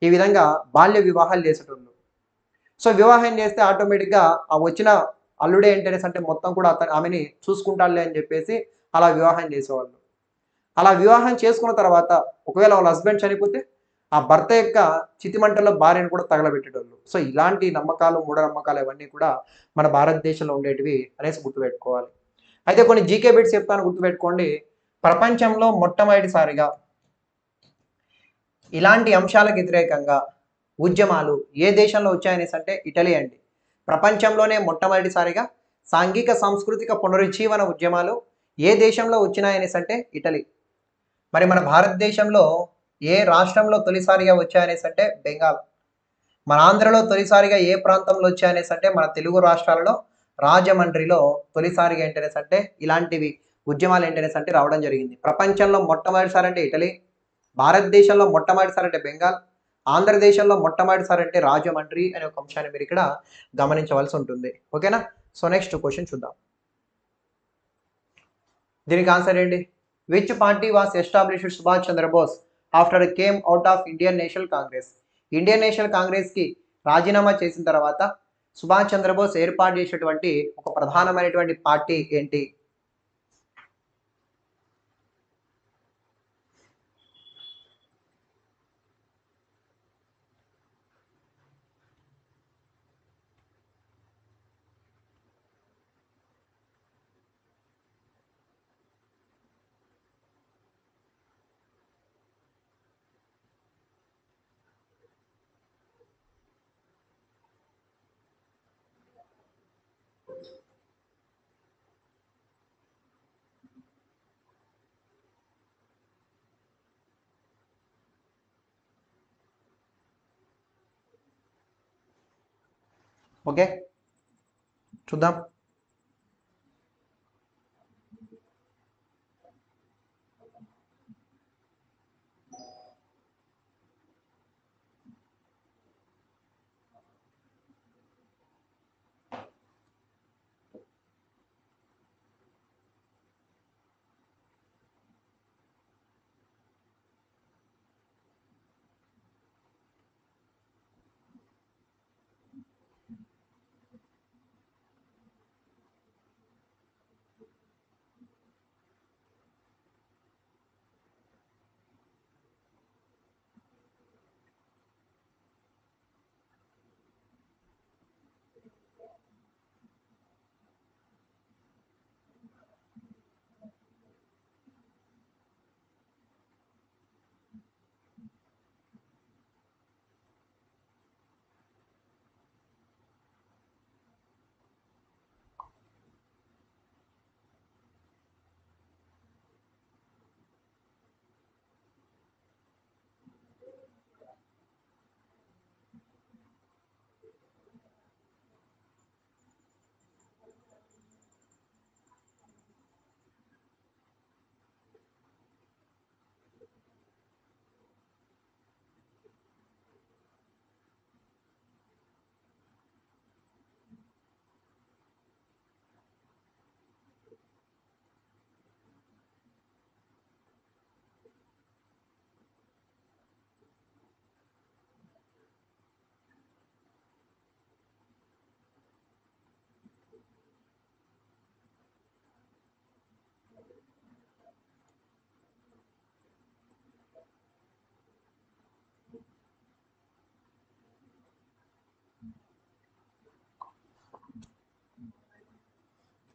ఈ విధంగా బాల్య వివాహాలు చేసేటోళ్ళు. సో వివాహం చేస్తే ఆటోమేటిక్గా ఆ వచ్చిన అల్లుడే ఏంటనేసి అంటే మొత్తం కూడా ఆమెని చూసుకుంటాడులే అని చెప్పేసి అలా వివాహం చేసేవాళ్ళు. అలా వివాహం చేసుకున్న తర్వాత ఒకవేళ వాళ్ళ హస్బెండ్ చనిపోతే ఆ భర్త యొక్క చితిమంటలో భార్యను కూడా తగలబెట్టేటోళ్ళు. సో ఇలాంటి నమ్మకాలు, మూఢనమ్మకాలు ఇవన్నీ కూడా మన భారతదేశంలో ఉండేటివి అనేసి గుర్తుపెట్టుకోవాలి. అయితే కొన్ని జీకే బిట్స్ చెప్తాను, గుర్తుపెట్టుకోండి. ప్రపంచంలో మొట్టమొదటిసారిగా ఇలాంటి అంశాలకు వ్యతిరేకంగా ఉద్యమాలు ఏ దేశంలో వచ్చాయనేసి అంటే ఇటలీ అండి. ప్రపంచంలోనే మొట్టమొదటిసారిగా సాంఘిక సాంస్కృతిక పునరుజ్జీవన ఉద్యమాలు ఏ దేశంలో వచ్చినాయనేసి అంటే ఇటలీ. మరి మన భారతదేశంలో ఏ రాష్ట్రంలో తొలిసారిగా వచ్చాయనేసి అంటే బెంగాల్. మన ఆంధ్రలో తొలిసారిగా ఏ ప్రాంతంలో వచ్చాయనేసి అంటే మన తెలుగు రాష్ట్రాలలో రాజమండ్రిలో తొలిసారిగా ఏంటనేసి అంటే ఇలాంటివి ఉద్యమాలు ఏంటనేసి అంటే రావడం జరిగింది. ప్రపంచంలో మొట్టమొదటిసారి అంటే ఇటలీ, భారతదేశంలో మొట్టమొదటిసారి అంటే బెంగాల్, ఆంధ్రదేశంలో మొట్టమొదటిసారి అంటే రాజమండ్రి అనే ఒక అంశాన్ని మీరు ఇక్కడ గమనించవలసి ఉంటుంది. ఓకేనా? సో నెక్స్ట్ క్వశ్చన్ చూద్దాం. దీనికి ఆన్సర్ ఏంటి? Which party was established Subhash Chandra Bose after came out of Indian National Congress? Indian National కాంగ్రెస్కి రాజీనామా చేసిన తర్వాత సుభాష్ చంద్రబోస్ ఏర్పాటు చేసేటువంటి ఒక ప్రధానమైనటువంటి పార్టీ ఏంటి? ఓకే, చూద్దాం.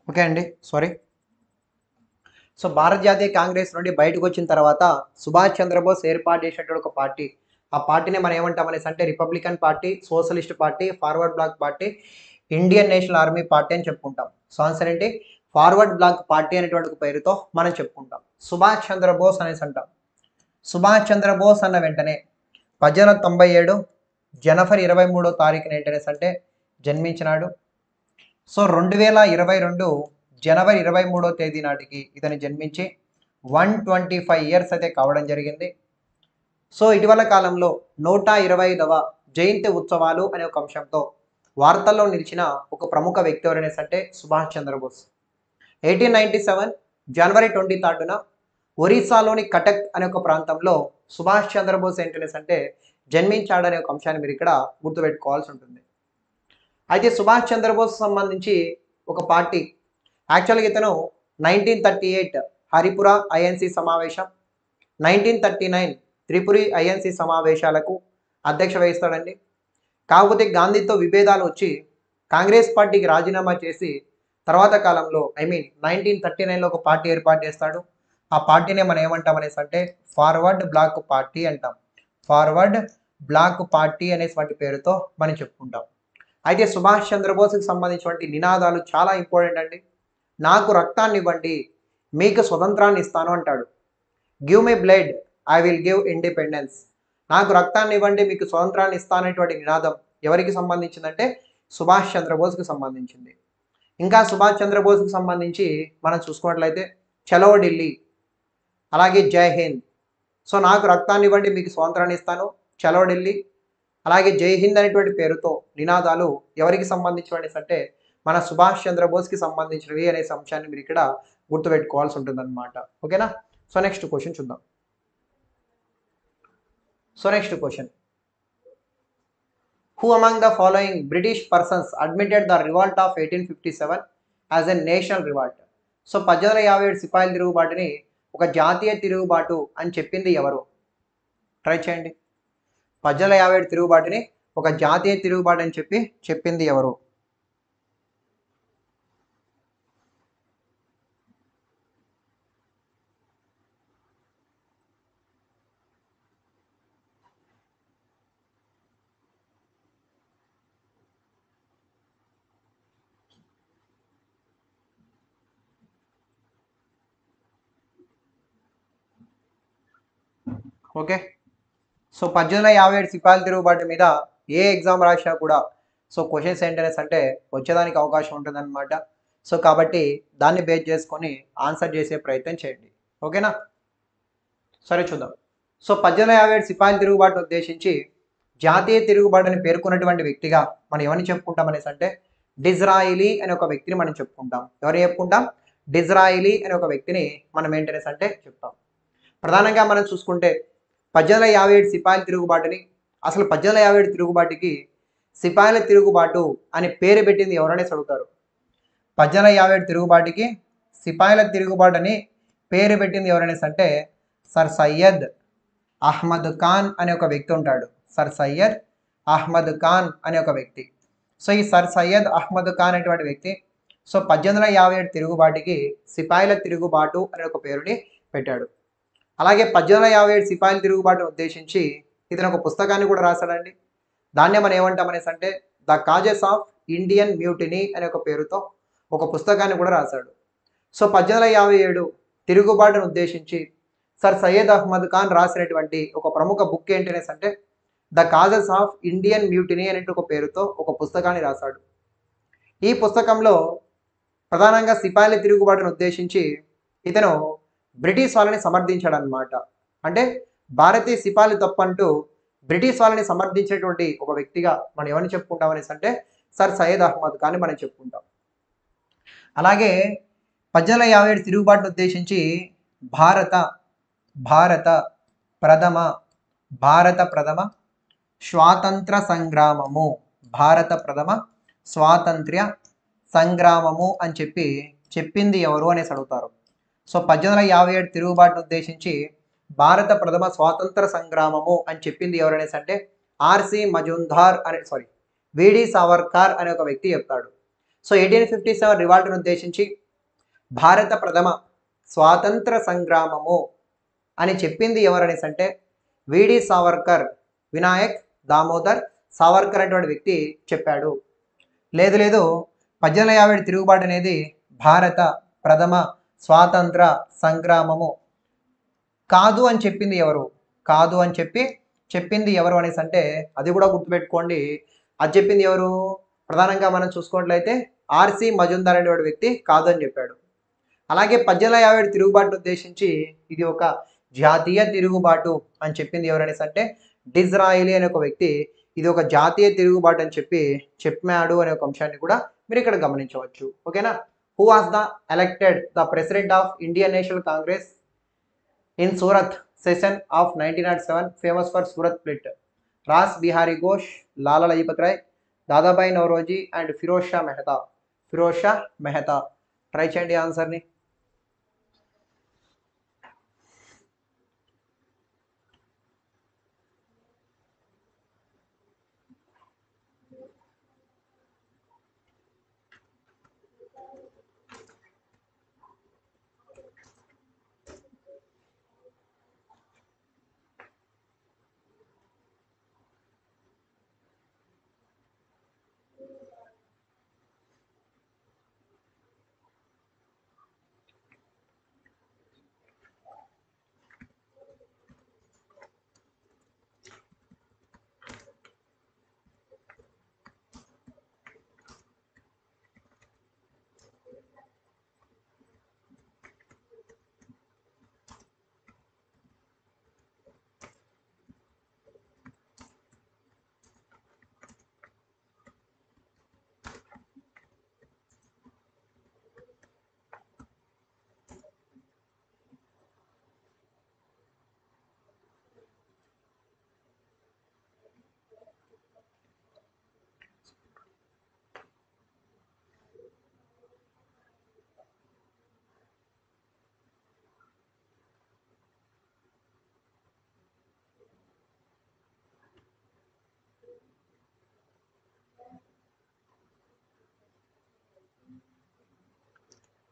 ఓకే అండి, సారీ. సో భారత జాతీయ కాంగ్రెస్ నుండి బయటకు వచ్చిన తర్వాత సుభాష్ చంద్రబోస్ ఏర్పాటు చేసినటువంటి ఒక పార్టీ, ఆ పార్టీని మనం ఏమంటాం అనేసి అంటే Republican party, socialist party, forward bloc party, Indian National Army party అని చెప్పుకుంటాం. సో ఆన్సర్ ఏంటి? ఫార్వర్డ్ బ్లాక్ పార్టీ అనేటువంటి ఒక పేరుతో మనం చెప్పుకుంటాం. సుభాష్ చంద్రబోస్ అనేసి అంటాం. సుభాష్ చంద్రబోస్ అన్న వెంటనే 1897 జనవరి 23వ తారీఖున ఏంటనేసి అంటే జన్మించినాడు. సో 2022 జనవరి 23వ తేదీ నాటికి ఇతను జన్మించి 125 ఇయర్స్ అయితే కావడం జరిగింది. సో ఇటీవల కాలంలో 125వ జయంతి ఉత్సవాలు అనే ఒక అంశంతో వార్తల్లో నిలిచిన ఒక ప్రముఖ వ్యక్తి ఎవరనేసి అంటే సుభాష్ చంద్రబోస్. 1897 జనవరి 23న ఒరిస్సాలోని కటక్ అనే ఒక ప్రాంతంలో సుభాష్ చంద్రబోస్ ఏంటనేసి అంటే జన్మించాడనే ఒక అంశాన్ని మీరు ఇక్కడ గుర్తుపెట్టుకోవాల్సి ఉంటుంది. అయితే సుభాష్ చంద్రబోస్ సంబంధించి ఒక పార్టీ, యాక్చువల్గా ఇతను 1938 హరిపుర ఐఎన్సి సమావేశం, 1939 త్రిపురి ఐఎన్సి సమావేశాలకు అధ్యక్ష వహిస్తాడండి. కాకపోతే గాంధీతో విభేదాలు వచ్చి కాంగ్రెస్ పార్టీకి రాజీనామా చేసి తర్వాత కాలంలో 1939లో ఒక పార్టీ ఏర్పాటు చేస్తాడు. ఆ పార్టీనే మనం ఏమంటాం అనేసి అంటే ఫార్వర్డ్ బ్లాక్ పార్టీ అంటాం. ఫార్వర్డ్ బ్లాక్ పార్టీ అనేటువంటి పేరుతో మనం చెప్పుకుంటాం. అయితే సుభాష్ చంద్రబోస్కి సంబంధించినటువంటి నినాదాలు చాలా ఇంపార్టెంట్ అండి. నాకు రక్తాన్ని ఇవ్వండి, మీకు స్వతంత్రాన్ని ఇస్తాను అంటాడు. Give me blood, I will give independence. నాకు రక్తాన్ని ఇవ్వండి, మీకు స్వతంత్రాన్ని ఇస్తాననేటువంటి నినాదం ఎవరికి సంబంధించిందంటే సుభాష్ చంద్రబోస్కి సంబంధించింది. ఇంకా సుభాష్ చంద్రబోస్కి సంబంధించి మనం చూసుకున్నట్లయితే చలో ఢిల్లీ, అలాగే జై హింద్. సో నాకు రక్తాన్ని ఇవ్వండి, మీకు స్వతంత్రాన్ని ఇస్తాను, చలో ఢిల్లీ, అలాగే జై హింద్ అనేటువంటి పేరుతో నినాదాలు ఎవరికి సంబంధించినవి అంటే మన సుభాష్ చంద్రబోస్కి సంబంధించినవి అనే అంశాన్ని మీరు ఇక్కడ గుర్తుపెట్టుకోవాల్సి ఉంటుందన్నమాట. ఓకేనా? సో నెక్స్ట్ క్వశ్చన్ చూద్దాం. So next question, who among the following British persons admitted the revolt of 1857 as a national revolt? So 1857 సిపాయిల తిరుగుబాటుని ఒక జాతీయ తిరుగుబాటు అని చెప్పింది ఎవరు? ట్రై చేయండి. 1857 తిరుగుబాటుని ఒక జాతీయ తిరుగుబాటు అని చెప్పింది ఎవరు? ఓకే, సో 1857 సిపాయిల తిరుగుబాటు మీద ఏ ఎగ్జామ్ రాసినా కూడా సో క్వశ్చన్స్ ఏంటనేసి అంటే వచ్చేదానికి అవకాశం ఉంటుందన్నమాట. సో కాబట్టి దాన్ని బేస్ చేసుకొని ఆన్సర్ చేసే ప్రయత్నం చేయండి. ఓకేనా? సరే చూద్దాం. సో 1857 సిపాయిల తిరుగుబాటును ఉద్దేశించి జాతీయ తిరుగుబాటుని పేర్కొన్నటువంటి వ్యక్తిగా మనం ఎవరిని చెప్పుకుంటాం అనేసి అంటే డిజ్రాయిలీ అనే ఒక వ్యక్తిని మనం చెప్పుకుంటాం. ఎవరు చెప్పుకుంటాం? డిజ్రాయిలీ అనే ఒక వ్యక్తిని మనం ఏంటనేసి అంటే చెప్తాం. ప్రధానంగా మనం చూసుకుంటే 1857 సిపాయిల తిరుగుబాటుని, అసలు 1857 తిరుగుబాటుకి సిపాయిల తిరుగుబాటు అని పేరు పెట్టింది ఎవరనేసి అడుగుతారు. 1857 తిరుగుబాటుకి సిపాయిల తిరుగుబాటు అని పేరు పెట్టింది ఎవరనేసి అంటే సర్ సయ్యద్ అహ్మద్ ఖాన్ అనే ఒక వ్యక్తి ఉంటాడు. సర్ సయ్యద్ అహ్మద్ ఖాన్ అనే ఒక వ్యక్తి. సో ఈ సర్ సయ్యద్ అహ్మద్ ఖాన్ అనేటువంటి వ్యక్తి సో 1857 తిరుగుబాటుకి సిపాయిల తిరుగుబాటు అనే ఒక పేరుని పెట్టాడు. అలాగే 1857 సిపాయిల తిరుగుబాటును ఉద్దేశించి ఇతను ఒక పుస్తకాన్ని కూడా రాశాడండి. దాన్నే మనం ఏమంటాం అనేసి అంటే the causes of Indian mutiny అనే ఒక పేరుతో ఒక పుస్తకాన్ని కూడా రాశాడు. సో 1857 తిరుగుబాటును ఉద్దేశించి సర్ సయ్యద్ అహ్మద్ ఖాన్ రాసినటువంటి ఒక ప్రముఖ బుక్ ఏంటనేసి అంటే the causes of Indian mutiny అనే ఒక పేరుతో ఒక పుస్తకాన్ని రాశాడు. ఈ పుస్తకంలో ప్రధానంగా సిపాయిల తిరుగుబాటును ఉద్దేశించి ఇతను బ్రిటిష్ వాళ్ళని సమర్థించాడు అనమాట. అంటే భారతీయ సిపాయిలు తప్పంటూ బ్రిటిష్ వాళ్ళని సమర్థించేటువంటి ఒక వ్యక్తిగా మనం ఎవరిని చెప్పుకుంటాం అనేసి అంటే సర్ సయ్యద్ అహ్మద్ ఖాన్ మనం చెప్పుకుంటాం. అలాగే 1857 తిరుగుబాటును ఉద్దేశించి భారత భారత ప్రథమ భారత ప్రథమ స్వాతంత్ర సంగ్రామము భారత ప్రథమ స్వాతంత్ర్య సంగ్రామము అని చెప్పింది ఎవరు అనేసి అడుగుతారు. సో 1857 తిరుగుబాటును ఉద్దేశించి భారత ప్రథమ స్వాతంత్ర సంగ్రామము అని చెప్పింది ఎవరనేసి అంటే ఆర్సి మజుందార్ అనే విడి సావర్కర్ అనే ఒక వ్యక్తి చెప్తాడు. సో 1857 రివాల్ట్ను ఉద్దేశించి భారత ప్రథమ స్వాతంత్ర సంగ్రామము అని చెప్పింది ఎవరనేసి అంటే విడి సావర్కర్, వినాయక్ దామోదర్ సావర్కర్ అనేటువంటి వ్యక్తి చెప్పాడు. లేదు 1857 తిరుగుబాటు అనేది భారత ప్రథమ స్వాతంత్ర సంగ్రామము కాదు అని చెప్పింది ఎవరు? కాదు అని చెప్పింది ఎవరు అనేసి అంటే అది కూడా గుర్తుపెట్టుకోండి. అది చెప్పింది ఎవరు? ప్రధానంగా మనం చూసుకున్నట్లయితే ఆర్సి మజుందార్ అనేటువంటి వ్యక్తి కాదు అని చెప్పాడు. అలాగే 1857 తిరుగుబాటును ఉద్దేశించి ఇది ఒక జాతీయ తిరుగుబాటు అని చెప్పింది ఎవరనేసి అంటే డిజ్రాయిలీ అనే ఒక వ్యక్తి ఇది ఒక జాతీయ తిరుగుబాటు అని చెప్పాడు అనే ఒక అంశాన్ని కూడా మీరు ఇక్కడ గమనించవచ్చు. ఓకేనా? Who was the elected the president of Indian National Congress in Surat session of 1907 famous for Surat split? Ras Bihari Ghosh, Lala Lajpat Rai, Dadabhai Naoroji and Pheroze Shah Mehta. Try చేయండి ఆన్సర్ని.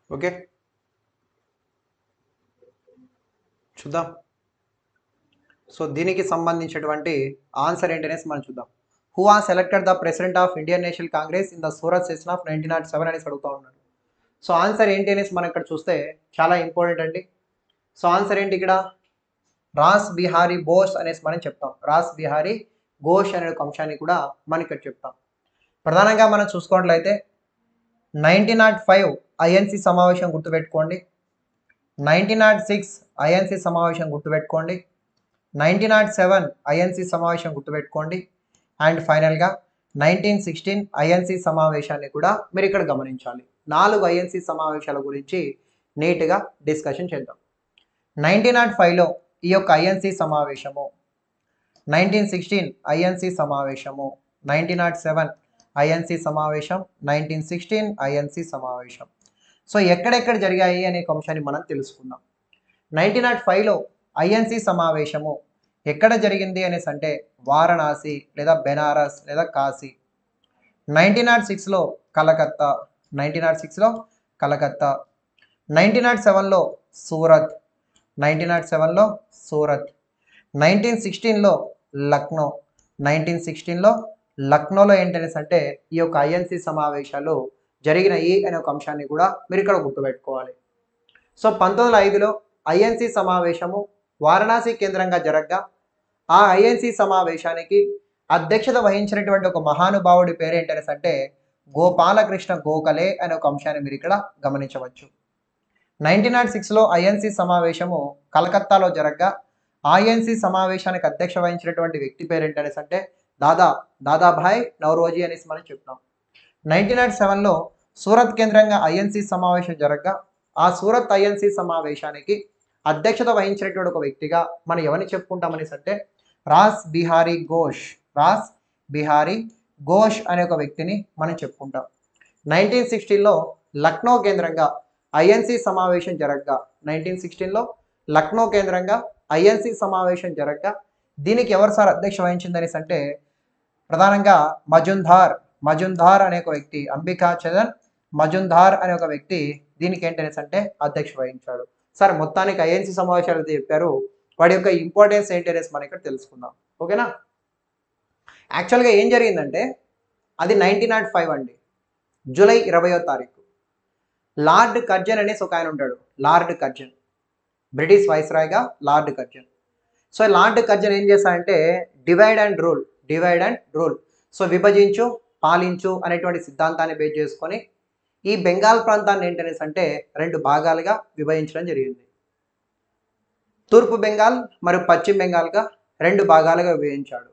ఓకే, చూద్దాం. సో దీనికి సంబంధించినటువంటి ఆన్సర్ ఏంటనేసి మనం చూద్దాం. Who was selected the president of Indian National Congress in the Surat session of 1907 అనేసి అడుగుతూ ఉన్నాడు. సో ఆన్సర్ ఏంటి అనేసి మనం ఇక్కడ చూస్తే చాలా ఇంపార్టెంట్ అండి. సో ఆన్సర్ ఏంటి ఇక్కడ? రాస్ బిహారీ బోస్ అనేసి మనం చెప్తాం. రాస్ బిహారీ ఘోష్ అనే ఒక అంశాన్ని కూడా మనం ఇక్కడ చెప్తాం. ప్రధానంగా మనం చూసుకున్నట్లయితే 1905 ఐఎన్సి సమావేశం గుర్తుపెట్టుకోండి, 1906 ఐఎన్సి సమావేశం గుర్తుపెట్టుకోండి, 1907 ఐఎన్సి సమావేశం గుర్తుపెట్టుకోండి, అండ్ ఫైనల్గా 1916 ఐఎన్సి సమావేశాన్ని కూడా మీరు ఇక్కడ గమనించాలి. 4 ఐఎన్సి సమావేశాల గురించి నీట్గా డిస్కషన్ చేద్దాం. 1905లో ఈ యొక్క ఐఎన్సి సమావేశము, 1916 ఐఎన్సి సమావేశము, 1907 ఐఎన్సి సమావేశం, 1916 ఐఎన్సి సమావేశం. సో ఎక్కడెక్కడ జరిగాయి అనే అంశాన్ని మనం తెలుసుకుందాం. 1905లో ఐఎన్సి సమావేశము ఎక్కడ జరిగింది అనేసి అంటే వారణాసి లేదా బెనారస్ లేదా కాశీ. 1906లో కలకత్తా, 1906లో కలకత్తా, 1907లో సూరత్, 1907లో సూరత్, 1916లో లక్నో, 1916లో లక్నోలో ఏంటనేసి అంటే ఈ యొక్క ఐఎన్సి సమావేశాలు జరిగినాయి అనే ఒక అంశాన్ని కూడా మీరు ఇక్కడ గుర్తుపెట్టుకోవాలి. సో 1905లో ఐఎన్సి సమావేశము వారణాసి కేంద్రంగా జరగగా ఆ ఐఎన్సి సమావేశానికి అధ్యక్షత వహించినటువంటి ఒక మహానుభావుడి పేరు ఏంటనేసి అంటే గోపాలకృష్ణ గోఖలే అనే ఒక అంశాన్ని మీరు ఇక్కడ గమనించవచ్చు. 1906లో ఐఎన్సి సమావేశము కలకత్తాలో జరగగా ఐఎన్సి సమావేశానికి అధ్యక్ష వహించినటువంటి వ్యక్తి పేరు ఏంటనేసి అంటే దాదాభాయ్ నౌరోజీ అనేసి మనం చెప్తున్నాం. 1907లో సూరత్ కేంద్రంగా ఐఎన్సి సమావేశం జరగగా ఆ సూరత్ ఐఎన్సి సమావేశానికి అధ్యక్షత వహించినటువంటి ఒక వ్యక్తిగా మనం ఎవరిని చెప్పుకుంటామనేసి అంటే రాస్ బిహారీ ఘోష్ అనే ఒక వ్యక్తిని మనం చెప్పుకుంటాం. 1916లో లక్నో కేంద్రంగా ఐఎన్సి సమావేశం జరగగా 1916లో లక్నో కేంద్రంగా ఐఎన్సి సమావేశం జరగగా దీనికి ఎవరు సార్ అధ్యక్ష వహించిందనేసి అంటే ప్రధానంగా మజుందార్ అనే ఒక వ్యక్తి, అంబికా చందన్ మజుందార్ అనే ఒక వ్యక్తి దీనికి ఏంటనేసి అంటే అధ్యక్ష వహించాడు. సార్ మొత్తానికి ఐఎన్సి సమావేశాలు అయితే చెప్పారు, వాడి యొక్క ఇంపార్టెన్స్ ఏంటి అనేసి మనం ఇక్కడ తెలుసుకుందాం. ఓకేనా? యాక్చువల్గా ఏం జరిగిందంటే అది 1905 అండి, జూలై 20వ తారీఖు. లార్డ్ కర్జన్ అనేసి ఒక ఆయన ఉంటాడు, లార్డ్ కర్జన్, బ్రిటిష్ వైస్రాయ్గా Lord Curzon. So Lord Curzon ఏం చేశాడంటే డివైడ్ అండ్ రూల్, సో విభజించు పాలించు అనేటువంటి సిద్ధాంతాన్ని బేస్ చేసుకొని ఈ బెంగాల్ ప్రాంతాన్ని ఏంటనేసి అంటే 2 భాగాలుగా విభజించడం జరిగింది. తూర్పు బెంగాల్ మరియు పశ్చిమ బెంగాల్గా 2 భాగాలుగా విభజించాడు.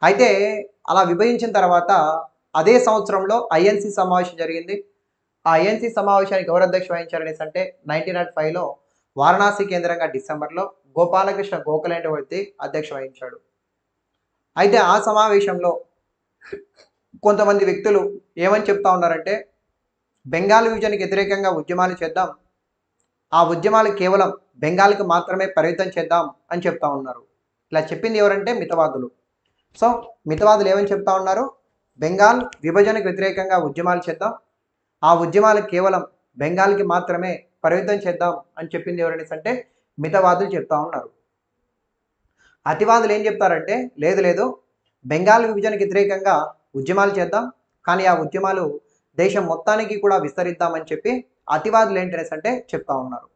అయితే అలా విభజించిన తర్వాత అదే సంవత్సరంలో ఐఎన్సి సమావేశం జరిగింది. ఆ ఐఎన్సి సమావేశానికి ఎవరు అధ్యక్ష వహించారనేసి అంటే 1905లో వారణాసి కేంద్రంగా డిసెంబర్లో గోపాలకృష్ణ గోఖలే అనే వ్యక్తి అధ్యక్ష వహించాడు. అయితే ఆ సమావేశంలో కొంతమంది వ్యక్తులు ఏమని చెప్తా ఉన్నారంటే బెంగాల్ విభజనకు వ్యతిరేకంగా ఉద్యమాలు చేద్దాం, ఆ ఉద్యమాలు కేవలం బెంగాల్కి మాత్రమే పరిమితం చేద్దాం అని చెప్తా ఉన్నారు. ఇలా చెప్పింది ఎవరంటే మితవాదులు. సో మితవాదులు ఏమని చెప్తా ఉన్నారు, బెంగాల్ విభజనకు వ్యతిరేకంగా ఉద్యమాలు చేద్దాం, ఆ ఉద్యమాలు కేవలం బెంగాల్కి మాత్రమే పరిమితం చేద్దాం అని చెప్పింది ఎవరనేసి అంటే మితవాదులు చెప్తా ఉన్నారు. అతివాదులు ఏం చెప్తారంటే లేదు బెంగాల్ విభజనకు వ్యతిరేకంగా ఉద్యమాలు చేద్దాం, కానీ ఆ ఉద్యమాలు దేశం మొత్తానికి కూడా విస్తరిద్దామని చెప్పి అతివాదులు ఏంటనేసి అంటే చెప్తా ఉన్నారు.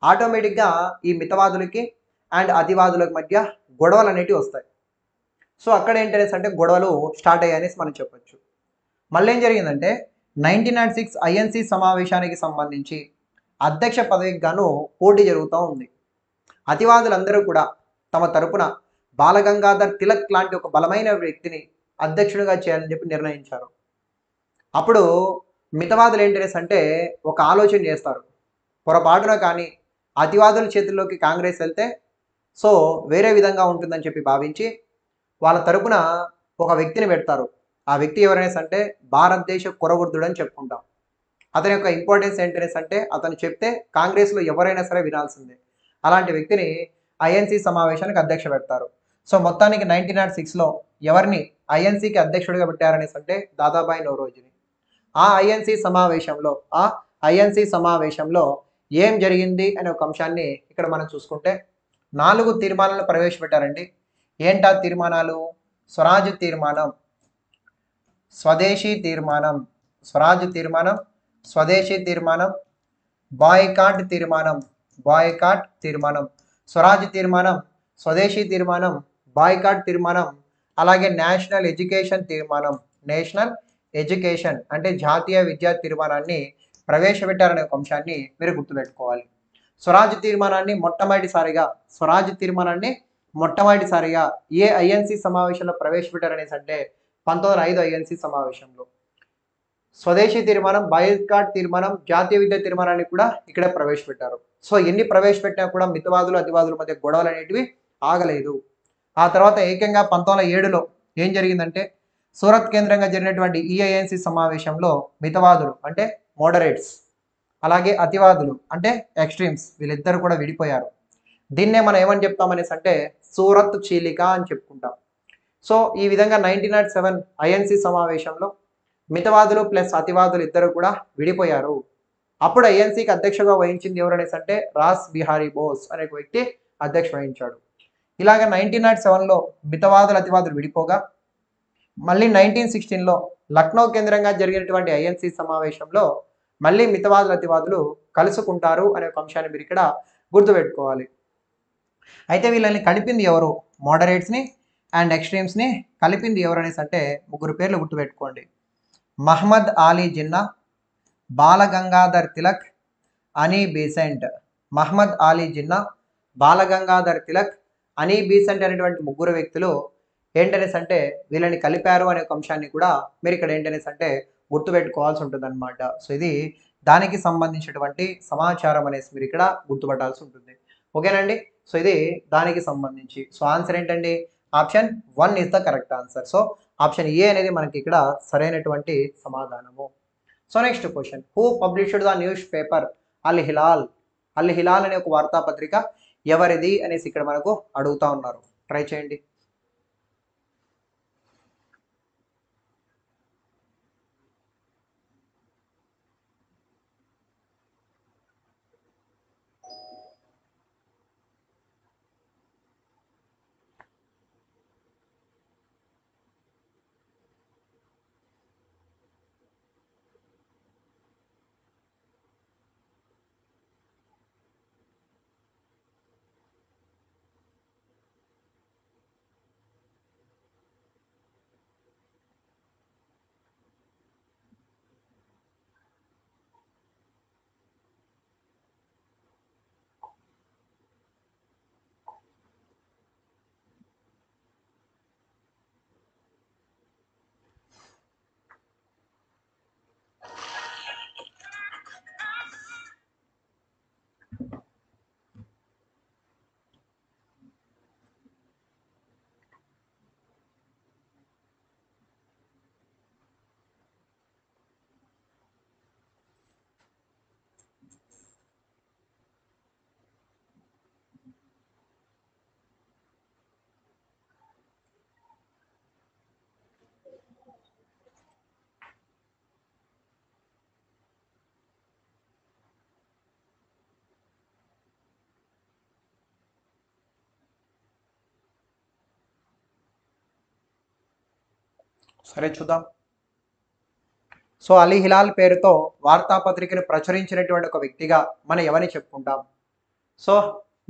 ఆటోమేటిక్గా ఈ మితవాదులకి అండ్ అతివాదులకు మధ్య గొడవలు అనేటివి వస్తాయి. సో అక్కడ ఏంటనేసి అంటే గొడవలు స్టార్ట్ అయ్యాయనేసి మనం చెప్పొచ్చు. మళ్ళీ ఏం జరిగిందంటే 1906 ఐఎన్సి సమావేశానికి సంబంధించి అధ్యక్ష పదవికి గాను పోటీ జరుగుతూ ఉంది. అతివాదులందరూ కూడా తమ తరపున బాలగంగాధర్ తిలక్ లాంటి ఒక బలమైన వ్యక్తిని అధ్యక్షుడిగా చేయాలని చెప్పి నిర్ణయించారు. అప్పుడు మితవాదులు ఏంటనేసి అంటే ఒక ఆలోచన చేస్తారు, పొరపాటున కానీ అతివాదుల చేతుల్లోకి కాంగ్రెస్ వెళ్తే సో వేరే విధంగా ఉంటుందని చెప్పి భావించి వాళ్ళ తరపున ఒక వ్యక్తిని పెడతారు. ఆ వ్యక్తి ఎవరనేసి అంటే భారతదేశ కురవృద్ధుడు అని చెప్పుకుంటాం. అతని యొక్క ఇంపార్టెన్స్ ఏంటనేసి అంటే అతను చెప్తే కాంగ్రెస్లో ఎవరైనా సరే వినాల్సిందే. అలాంటి వ్యక్తిని ఐఎన్సి సమావేశానికి అధ్యక్ష పెడతారు. సో మొత్తానికి 1906లో ఎవరిని ఐఎన్సికి అధ్యక్షుడిగా పెట్టారనేసి అంటే దాదాబాయి నౌరోజీని. ఆ ఐఎన్సి సమావేశంలో ఏం జరిగింది అనే ఒక అంశాన్ని ఇక్కడ మనం చూసుకుంటే 4 తీర్మానాలను ప్రవేశపెట్టారండి. ఏంటా తీర్మానాలు? స్వరాజ్ తీర్మానం, స్వదేశీ తీర్మానం, స్వదేశీ తీర్మానం, బాయ్కాట్ తీర్మానం, స్వరాజ్ తీర్మానం, స్వదేశీ తీర్మానం, బాయ్కాట్ తీర్మానం, అలాగే నేషనల్ ఎడ్యుకేషన్ తీర్మానం, నేషనల్ ఎడ్యుకేషన్ అంటే జాతీయ విద్యా తీర్మానాన్ని ప్రవేశపెట్టారనే ఒక అంశాన్ని మీరు గుర్తుపెట్టుకోవాలి. స్వరాజ్ తీర్మానాన్ని మొట్టమొదటిసారిగా ఏ ఐఎన్సి సమావేశంలో ప్రవేశపెట్టారనేసి అంటే 1905 ఐఎన్సి సమావేశంలో. స్వదేశీ తీర్మానం, బాయ్కాట్ తీర్మానం, జాతీయ విద్యా తీర్మానాన్ని కూడా ఇక్కడే ప్రవేశపెట్టారు. సో ఎన్ని ప్రవేశపెట్టినా కూడా మితవాదులు అతివాదుల మధ్య గొడవలు అనేటివి ఆగలేదు. ఆ తర్వాత ఏకంగా 1907లో ఏం జరిగిందంటే సూరత్ కేంద్రంగా జరిగినటువంటి ఈఐఎన్సి సమావేశంలో మితవాదులు అంటే మోడరేట్స్, అలాగే అతివాదులు అంటే ఎక్స్ట్రీమ్స్, వీళ్ళిద్దరు కూడా విడిపోయారు. దీన్నే మనం ఏమని చెప్తామనేసి అంటే సూరత్ చీలిక అని చెప్పుకుంటాం. సో ఈ విధంగా 1907 ఐఎన్సి సమావేశంలో మితవాదులు ప్లస్ అతివాదులు ఇద్దరు కూడా విడిపోయారు. అప్పుడు ఐఎన్సీకి అధ్యక్షగా వహించింది ఎవరనేసి అంటే రాస్ బిహారీ బోస్ అనే వ్యక్తి అధ్యక్ష వహించాడు. ఇలాగ 1907లో మితవాదులు అతివాదులు విడిపోగా మళ్ళీ 1916లో లక్నో కేంద్రంగా జరిగినటువంటి ఐఎన్సి సమావేశంలో మళ్ళీ మితవాదులు అతివాదులు కలుసుకుంటారు అనే ఒక అంశాన్ని మీరు ఇక్కడ గుర్తుపెట్టుకోవాలి. అయితే వీళ్ళని కలిపింది ఎవరు? మోడరేట్స్ని అండ్ ఎక్స్ట్రీమ్స్ని కలిపింది ఎవరు అనేసి అంటే ముగ్గురు పేర్లు గుర్తుపెట్టుకోండి. మహమ్మద్ అలీ జిన్నా, బాలగంగాధర్ తిలక్, అని బీసెంట్. మహమ్మద్ అలీ జిన్నా, బాలగంగాధర్ తిలక్, అని బీసెంట్ అనేటువంటి ముగ్గురు వ్యక్తులు ఏంటనేసి అంటే వీళ్ళని కలిపారు అనే ఒక అంశాన్ని కూడా మీరు ఇక్కడ ఏంటనేసి అంటే గుర్తుపెట్టుకోవాల్సి ఉంటుంది అనమాట. సో ఇది దానికి సంబంధించినటువంటి సమాచారం అనేసి మీరు ఇక్కడ గుర్తుపట్టాల్సి ఉంటుంది. ఓకేనండి. సో ఇది దానికి సంబంధించి. సో ఆన్సర్ ఏంటండి? Option 1 is the correct answer. So option A అనేది మనకి ఇక్కడ సరైనటువంటి సమాధానము. So next question, who published the newspaper Al Hilal? Al Hilal అనే ఒక వార్తాపత్రిక ఎవరిది అనేసి ఇక్కడ మనకు అడుగుతా ఉన్నారు. ట్రై చేయండి. సరే చూద్దాం. సో అలీ హిలాల్ పేరుతో వార్తాపత్రికను ప్రచురించినటువంటి ఒక వ్యక్తిగా మనం ఎవరిని చెప్పుకుంటాం? So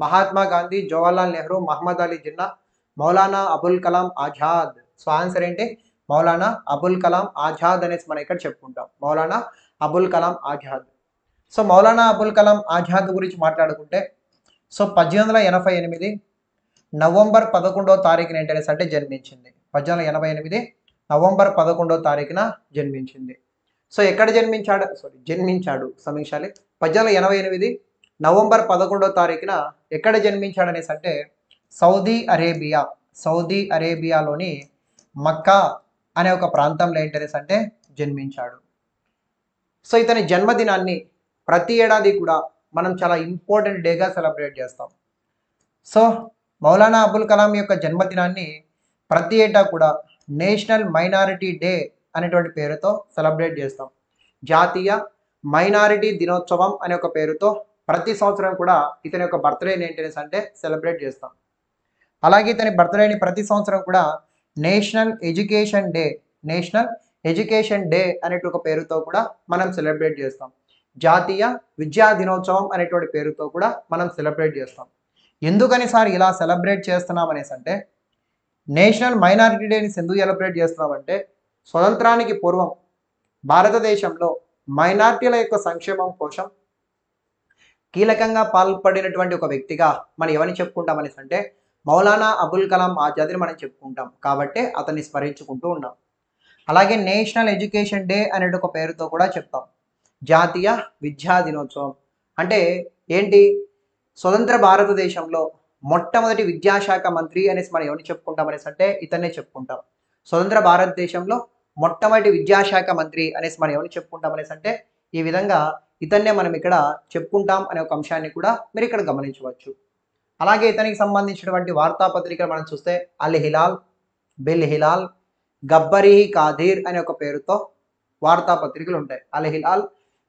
Mahatma Gandhi, Jawaharlal Nehru, Muhammad Ali Jinnah, Maulana Abul Kalam Azad. So answer ఏంటి? మౌలానా అబుల్ కలాం ఆజాద్ అనేసి మనం ఇక్కడ చెప్పుకుంటాం. మౌలానా అబుల్ కలాం ఆజాద్. సో మౌలానా అబుల్ కలాం ఆజాద్ గురించి మాట్లాడుకుంటే సో 1888 నవంబర్ 11వ తారీఖున ఏంటనేసి అంటే జన్మించింది. 1888 నవంబర్ 11వ తారీఖున జన్మించింది. సో ఎక్కడ జన్మించాడు సమీక్షాలి. 1888 నవంబర్ 11వ తారీఖున ఎక్కడ జన్మించాడు అనేసి అంటే సౌదీ అరేబియాలోని మక్కా అనే ఒక ప్రాంతంలో ఏంటనేసి అంటే జన్మించాడు. సో ఇతని జన్మదినాన్ని ప్రతి ఏడాది కూడా మనం చాలా ఇంపార్టెంట్ డేగా సెలబ్రేట్ చేస్తాం. సో మౌలానా అబుల్ కలాం యొక్క జన్మదినాన్ని ప్రతి ఏటా కూడా నేషనల్ మైనారిటీ డే అనేటువంటి పేరుతో సెలబ్రేట్ చేస్తాం. జాతీయ మైనారిటీ దినోత్సవం అనే ఒక పేరుతో ప్రతి సంవత్సరం కూడా ఇతని యొక్క బర్త్డేని ఏంటనేసి అంటే సెలబ్రేట్ చేస్తాం. అలాగే ఇతని బర్త్డేని ప్రతి సంవత్సరం కూడా నేషనల్ ఎడ్యుకేషన్ డే అనే ఒక పేరుతో కూడా మనం సెలబ్రేట్ చేస్తాం. జాతీయ విద్యా దినోత్సవం అనేటువంటి పేరుతో కూడా మనం సెలబ్రేట్ చేస్తాం. ఎందుకని సార్ ఇలా సెలబ్రేట్ చేస్తున్నాం అనేసి అంటే నేషనల్ మైనారిటీ డేని ఎందుకు సెలబ్రేట్ చేస్తున్నామంటే స్వతంత్రానికి పూర్వం భారతదేశంలో మైనార్టీల యొక్క సంక్షేమం కోసం కీలకంగా పాల్పడినటువంటి ఒక వ్యక్తిగా మనం ఎవరిని చెప్పుకుంటాం అంటే మౌలానా అబుల్ కలాం ఆజాద్ని మనం చెప్పుకుంటాం. కాబట్టి అతన్ని స్మరించుకుంటూ ఉన్నాం. అలాగే నేషనల్ ఎడ్యుకేషన్ డే అనే ఒక పేరుతో కూడా చెప్తాం. జాతీయ విద్యా దినోత్సవం అంటే ఏంటి? స్వతంత్ర భారతదేశంలో మొట్టమొదటి విద్యాశాఖ మంత్రి అనేసి మనం ఎవరిని చెప్పుకుంటాం అంటే ఇతన్నే చెప్పుకుంటాం. స్వతంత్ర భారతదేశంలో మొట్టమొదటి విద్యాశాఖ మంత్రి అనేసి మనం ఎవరిని చెప్పుకుంటాం అంటే ఈ విధంగా ఇతన్నే మనం ఇక్కడ చెప్పుకుంటాం అనే ఒక అంశాన్ని కూడా మీరు ఇక్కడ గమనించవచ్చు. అలాగే ఇతనికి సంబంధించినటువంటి వార్తాపత్రికలు మనం చూస్తే అల్ హిలాల్, బిల్ హిలాల్, గబ్బరీ కాదీర్ అనే ఒక పేరుతో వార్తాపత్రికలు ఉంటాయి. అల్ హిలాల్,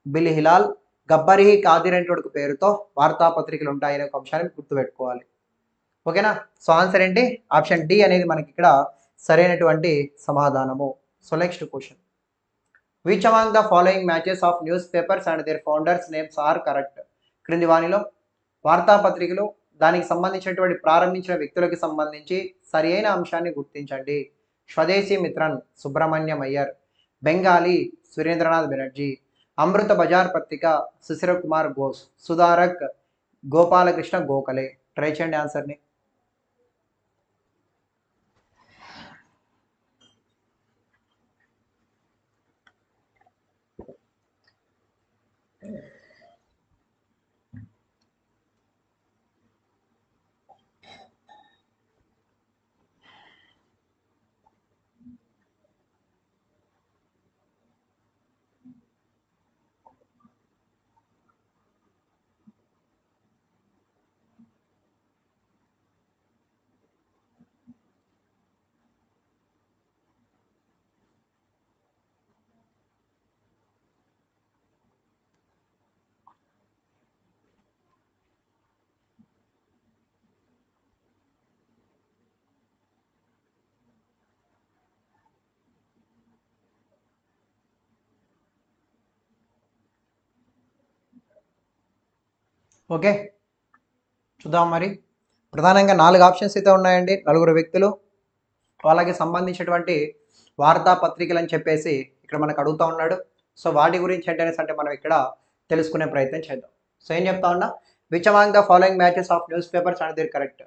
బిల్ హిలాల్, గబ్బరీ కాదీర్ అనేటువంటి పేరుతో వార్తాపత్రికలు ఉంటాయి అనే ఒక అంశాన్ని గుర్తుపెట్టుకోవాలి. ఓకేనా? సో ఆన్సర్ ఏంటి? ఆప్షన్ డి అనేది మనకి ఇక్కడ సరైనటువంటి సమాధానము. So next question, which among the following matches of newspapers and their founders names are correct? క్రింది వాణిలో వార్తాపత్రికలు దానికి సంబంధించినటువంటి ప్రారంభించిన వ్యక్తులకు సంబంధించి సరి అయిన అంశాన్ని గుర్తించండి. స్వదేశీ మిత్రన్ సుబ్రహ్మణ్యం అయ్యర్, బెంగాలీ సురేంద్రనాథ్ బెనర్జీ, అమృత బజార్ పత్రిక సుశీర కుమార్ ఘోష్, సుధారక్ గోపాలకృష్ణ గోఖలే. ట్రై చేయండి ఆన్సర్ని. ఓకే, చూద్దాం. మరి ప్రధానంగా 4 ఆప్షన్స్ అయితే ఉన్నాయండి. 4 వ్యక్తులు, వాళ్ళకి సంబంధించినటువంటి వార్తాపత్రికలు అని చెప్పేసి ఇక్కడ మనకు అడుగుతూ ఉన్నాడు. సో వాటి గురించి అంటే మనం ఇక్కడ తెలుసుకునే ప్రయత్నం చేద్దాం. సో ఏం చెప్తా ఉన్నా, which among the following matches of newspapers and their correct?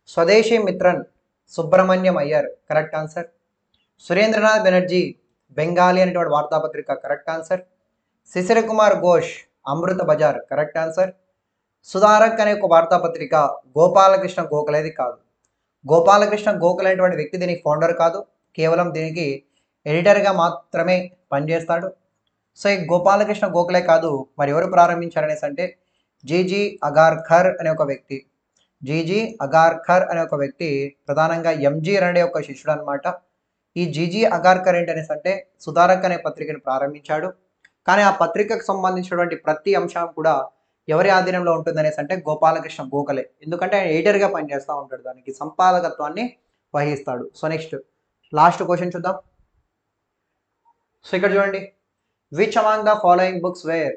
Swadeshi Mitran Subrahmanyam Iyer correct answer. Surendranath Banerjee Bengalee అనేటువంటి వార్తాపత్రిక correct answer. Sisir Kumar Ghosh Amrita Bazar correct answer. Sudharak అనే ఒక వార్తాపత్రిక గోపాలకృష్ణ గోఖలేది కాదు. గోపాలకృష్ణ గోఖలే అనేటువంటి వ్యక్తి దీనికి ఫౌండర్ కాదు, కేవలం దీనికి ఎడిటర్గా మాత్రమే పనిచేస్తాడు. సో ఈ గోపాలకృష్ణ గోఖలే కాదు, మరి ఎవరు ప్రారంభించారనేసి అంటే జీజీ అగార్కర్ అనే ఒక వ్యక్తి. జీజీ అగార్కర్ అనే ఒక వ్యక్తి ప్రధానంగా ఎంజీ అనే ఒక శిష్యుడు అనమాట. ఈ జీజీ అగార్కర్ ఏంటనేసి అంటే సుధారక్ అనే పత్రికను ప్రారంభించాడు. కానీ ఆ పత్రికకు సంబంధించినటువంటి ప్రతి అంశం కూడా ఎవరి ఆధీనంలో ఉంటుందనేసి అంటే గోపాలకృష్ణ గోఖలే. ఎందుకంటే ఆయన ఎడిటర్గా పనిచేస్తూ ఉంటాడు, దానికి సంపాదకత్వాన్ని వహిస్తాడు. సో నెక్స్ట్ లాస్ట్ క్వశ్చన్ చూద్దాం. సో ఇక్కడ చూడండి, which among the following books were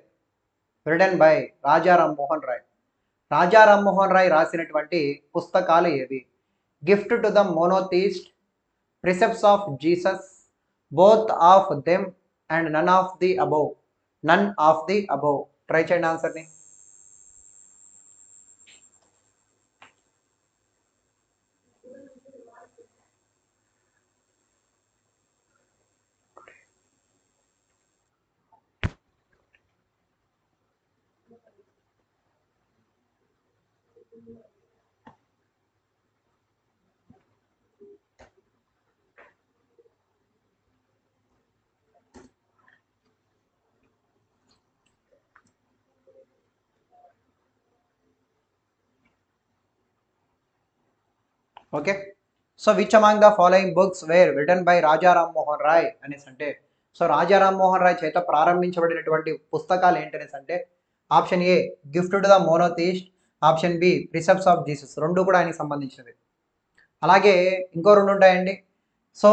written by Raja Rammohan Roy? Raja Rammohan Roy రాసినటువంటి పుస్తకాలు ఏవి? Gift to the monotheist, precepts of Jesus, both of them and none of the above. None of the above. Try చేయండి ఆన్సర్ని. Okay, so which among the following books were written by Raja Rammohan Roy అనేసి అంటే, so రాజా రామ్మోహన్ రాయ్ చేత ప్రారంభించబడినటువంటి పుస్తకాలు ఏంటనేసి అంటే option A gift to the monotheist, option B precepts of Jesus. రెండు కూడా ఆయనకి సంబంధించినవి. అలాగే ఇంకో 2 ఉంటాయండి. So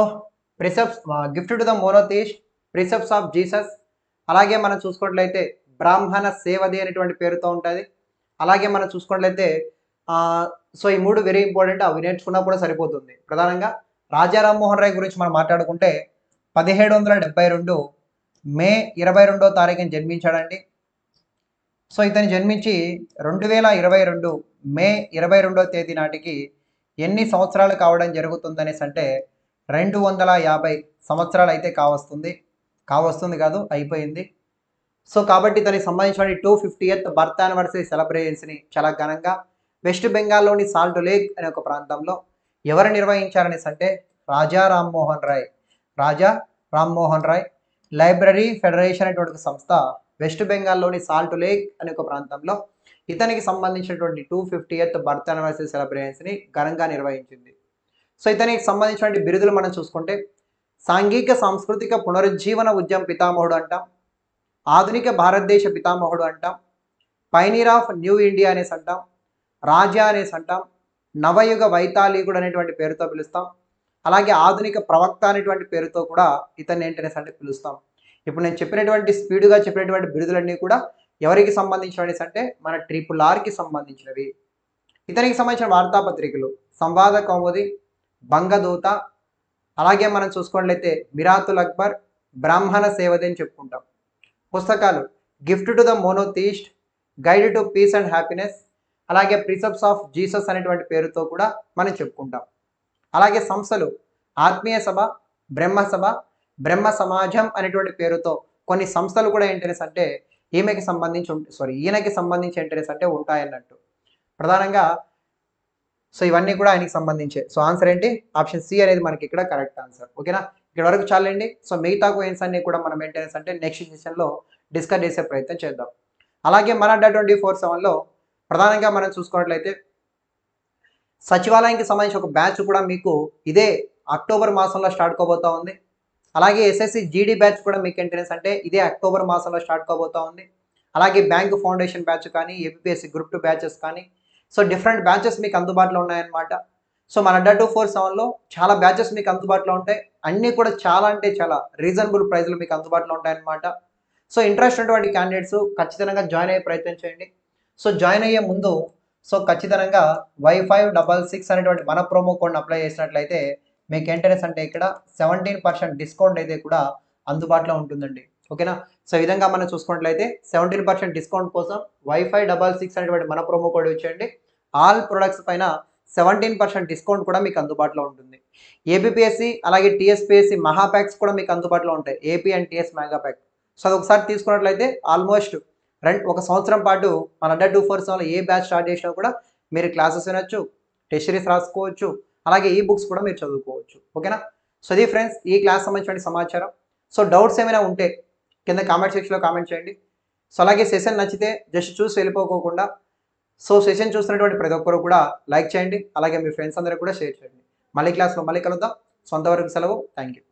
precepts, gift to the monotheist, precepts of Jesus. అలాగే మనం చూసుకున్నట్లయితే బ్రాహ్మణ సేవది అనేటువంటి పేరుతో ఉంటుంది. అలాగే మనం చూసుకున్నట్లయితే సో ఈ 3 వెరీ ఇంపార్టెంట్, అవి నేర్చుకున్నా కూడా సరిపోతుంది. ప్రధానంగా రాజా రామ్మోహన్ రాయ్ గురించి మనం మాట్లాడుకుంటే 1772 మే 22వ తారీఖున జన్మించాడండి. సో ఇతను జన్మించి 2022 మే 22వ తేదీ నాటికి ఎన్ని సంవత్సరాలు కావడం జరుగుతుందనేసి అంటే 250 సంవత్సరాలు అయితే కావస్తుంది కాదు, అయిపోయింది. సో కాబట్టి దానికి సంబంధించిన 250th బర్త్ యానివర్సరీ సెలబ్రేషన్స్ని చాలా ఘనంగా వెస్ట్ బెంగాల్లోని సాల్ట్ లేక్ అనే ఒక ప్రాంతంలో ఎవరు నిర్వహించారనేసి అంటే రాజా రామ్మోహన్ రాయ్ లైబ్రరీ ఫెడరేషన్ అనేటువంటి సంస్థ వెస్ట్ బెంగాల్లోని సాల్ట్ లేక్ అనే ఒక ప్రాంతంలో ఇతనికి సంబంధించినటువంటి 250th బర్త్ యానివర్సరీ సెలబ్రేషన్స్ని ఘనంగా నిర్వహించింది. సో ఇతనికి సంబంధించినటువంటి బిరుదులు మనం చూసుకుంటే సాంఘిక సాంస్కృతిక పునరుజ్జీవన ఉద్యమ పితామహుడు అంటాం, ఆధునిక భారతదేశ పితామహుడు అంటాం, పైనీర్ ఆఫ్ న్యూ ఇండియా అనేసి అంటాం, రాజా అనేసి అంటాం, నవయుగ వైతాళికుడు అనేటువంటి పేరుతో పిలుస్తాం, అలాగే ఆధునిక ప్రవక్త అనేటువంటి పేరుతో కూడా ఇతన్ని ఏంటనేసి అంటే పిలుస్తాం. ఇప్పుడు నేను చెప్పినటువంటి స్పీడ్గా చెప్పినటువంటి బిరుదులన్నీ కూడా ఎవరికి సంబంధించినవి అంటే మన RRRకి సంబంధించినవి. ఇతనికి సంబంధించిన వార్తాపత్రికలు సంవాద కౌముది, బంగదూత, అలాగే మనం చూసుకున్నట్లయితే మిరాతుల్ అక్బర్, బ్రాహ్మణ సేవది అని చెప్పుకుంటాం. పుస్తకాలు gift to the monotheist, guide to peace and happiness, అలాగే ప్రిసెప్ట్స్ ఆఫ్ జీసస్ అనేటువంటి పేరుతో కూడా మనం చెప్పుకుంటాం. అలాగే సంస్థలు ఆత్మీయ సభ, బ్రహ్మ బ్రహ్మ సమాజం అనేటువంటి పేరుతో కొన్ని సంస్థలు కూడా ఏంటనేసి అంటే ఈయనకి సంబంధించి ఏంటనేసి అంటే ఉంటాయన్నట్టు ప్రధానంగా. సో ఇవన్నీ కూడా ఆయనకి సంబంధించే. సో ఆన్సర్ ఏంటి? ఆప్షన్ సి అనేది మనకి ఇక్కడ కరెక్ట్ ఆన్సర్. ఓకేనా, ఇక్కడ వరకు చాలండి. సో మిగతా క్వశ్చన్స్ అన్ని కూడా మనం ఏంటనేసి అంటే నెక్స్ట్ సెషన్లో డిస్కస్ చేసే ప్రయత్నం చేద్దాం. అలాగే మన అడ్డా 24/7లో ప్రధానంగా మనం చూసుకున్నట్లయితే సచివాలయానికి సంబంధించి ఒక బ్యాచ్ కూడా మీకు ఇదే అక్టోబర్ మాసంలో స్టార్ట్ కాబోతా ఉంది. అలాగే SSC GD బ్యాచ్ కూడా మీకు ఏంటనేసి అంటే ఇదే అక్టోబర్ మాసంలో స్టార్ట్ కాబోతా ఉంది. అలాగే బ్యాంక్ ఫౌండేషన్ బ్యాచ్ కానీ, APPSC గ్రూప్ 2 బ్యాచెస్ కానీ, సో డిఫరెంట్ బ్యాచెస్ మీకు అందుబాటులో ఉన్నాయన్నమాట. సో మన అడ్డా 247లో చాలా బ్యాచెస్ మీకు అందుబాటులో ఉంటాయి. అన్నీ కూడా చాలా అంటే చాలా రీజనబుల్ ప్రైస్లో మీకు అందుబాటులో ఉంటాయన్నమాట. సో ఇంట్రెస్ట్ ఉన్నటువంటి క్యాండిడేట్స్ ఖచ్చితంగా జాయిన్ అయ్యే ప్రయత్నం చేయండి. సో జాయిన్ అయ్యే ముందు సో ఖచ్చితంగా Y566 అనేటువంటి మన ప్రోమో కోడ్ని అప్లై చేసినట్లయితే మీకు ఏంటనేసి అంటే ఇక్కడ 17% డిస్కౌంట్ అయితే కూడా అందుబాటులో ఉంటుందండి. ఓకేనా, సో ఈ విధంగా మనం చూసుకున్నట్లయితే 17% డిస్కౌంట్ కోసం Y566 అనేటువంటి మన ప్రోమో కోడ్ వచ్చేయండి. ఆల్ ప్రొడక్ట్స్ పైన 17% డిస్కౌంట్ కూడా మీకు అందుబాటులో ఉంటుంది. APPSC అలాగే TSPSC మహా ప్యాక్స్ కూడా మీకు అందుబాటులో ఉంటాయి. AP and TS mega pack. So అది ఒకసారి తీసుకున్నట్లయితే ఆల్మోస్ట్ ఒక సంవత్సరం పాటు మన అడ్డా 247లో ఏ బ్యాచ్ స్టార్ట్ చేసినా కూడా మీరు క్లాసెస్ వినొచ్చు, టెస్ట్ సిరీస్ రాసుకోవచ్చు, అలాగే ఈ బుక్స్ కూడా మీరు చదువుకోవచ్చు. ఓకేనా, సో ఇది ఫ్రెండ్స్ ఈ క్లాస్ సంబంధించిన సమాచారం. సో డౌట్స్ ఏమైనా ఉంటే కింద కామెంట్ సెక్షన్లో కామెంట్ చేయండి. సో అలాగే సెషన్ నచ్చితే జస్ట్ చూసి వెళ్ళిపోకోకుండా సో సెషన్ చూస్తున్నటువంటి ప్రతి ఒక్కరు కూడా లైక్ చేయండి, అలాగే మీ ఫ్రెండ్స్ అందరూ కూడా షేర్ చేయండి. మళ్ళీ క్లాస్లో మళ్ళీ కలుద్దాం. సో అంతవరకు సెలవు. Thank you.